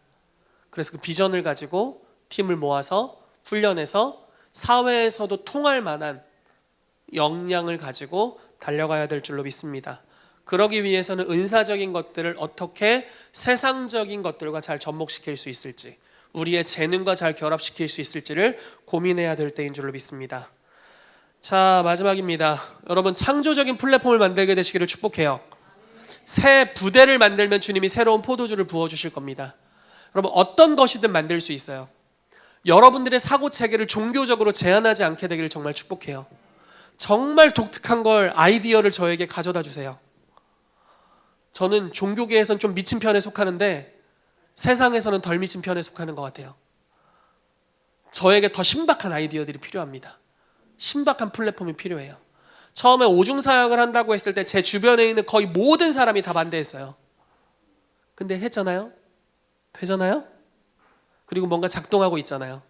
그래서 그 비전을 가지고 팀을 모아서 훈련해서 사회에서도 통할 만한 역량을 가지고 달려가야 될 줄로 믿습니다. 그러기 위해서는 은사적인 것들을 어떻게 세상적인 것들과 잘 접목시킬 수 있을지, 우리의 재능과 잘 결합시킬 수 있을지를 고민해야 될 때인 줄로 믿습니다. 자, 마지막입니다. 여러분, 창조적인 플랫폼을 만들게 되시기를 축복해요. 새 부대를 만들면 주님이 새로운 포도주를 부어주실 겁니다. 여러분, 어떤 것이든 만들 수 있어요. 여러분들의 사고체계를 종교적으로 제한하지 않게 되기를 정말 축복해요. 정말 독특한 걸, 아이디어를 저에게 가져다 주세요. 저는 종교계에서는 좀 미친 편에 속하는데 세상에서는 덜 미친 편에 속하는 것 같아요. 저에게 더 신박한 아이디어들이 필요합니다. 신박한 플랫폼이 필요해요. 처음에 오중사역을 한다고 했을 때 제 주변에 있는 거의 모든 사람이 다 반대했어요. 근데 했잖아요? 되잖아요? 그리고 뭔가 작동하고 있잖아요.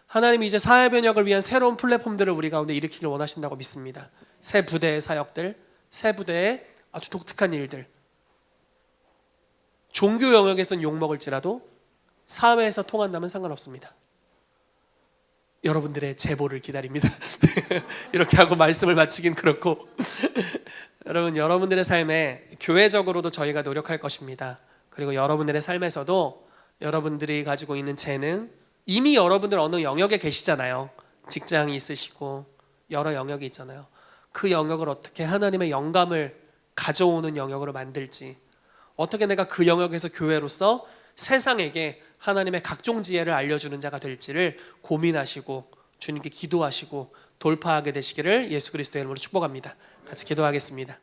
하나님이 이제 사회변혁을 위한 새로운 플랫폼들을 우리 가운데 일으키길 원하신다고 믿습니다. 새 부대의 사역들, 새 부대의 아주 독특한 일들. 종교 영역에선 욕먹을지라도 사회에서 통한다면 상관없습니다. 여러분들의 제보를 기다립니다. 이렇게 하고 말씀을 마치긴 그렇고 여러분, 여러분들의 삶에 교회적으로도 저희가 노력할 것입니다. 그리고 여러분들의 삶에서도 여러분들이 가지고 있는 재능, 이미 여러분들 어느 영역에 계시잖아요. 직장이 있으시고 여러 영역이 있잖아요. 그 영역을 어떻게 하나님의 영감을 가져오는 영역으로 만들지, 어떻게 내가 그 영역에서 교회로서 세상에게 하나님의 각종 지혜를 알려주는 자가 될지를 고민하시고 주님께 기도하시고 돌파하게 되시기를 예수 그리스도의 이름으로 축복합니다. 같이 기도하겠습니다.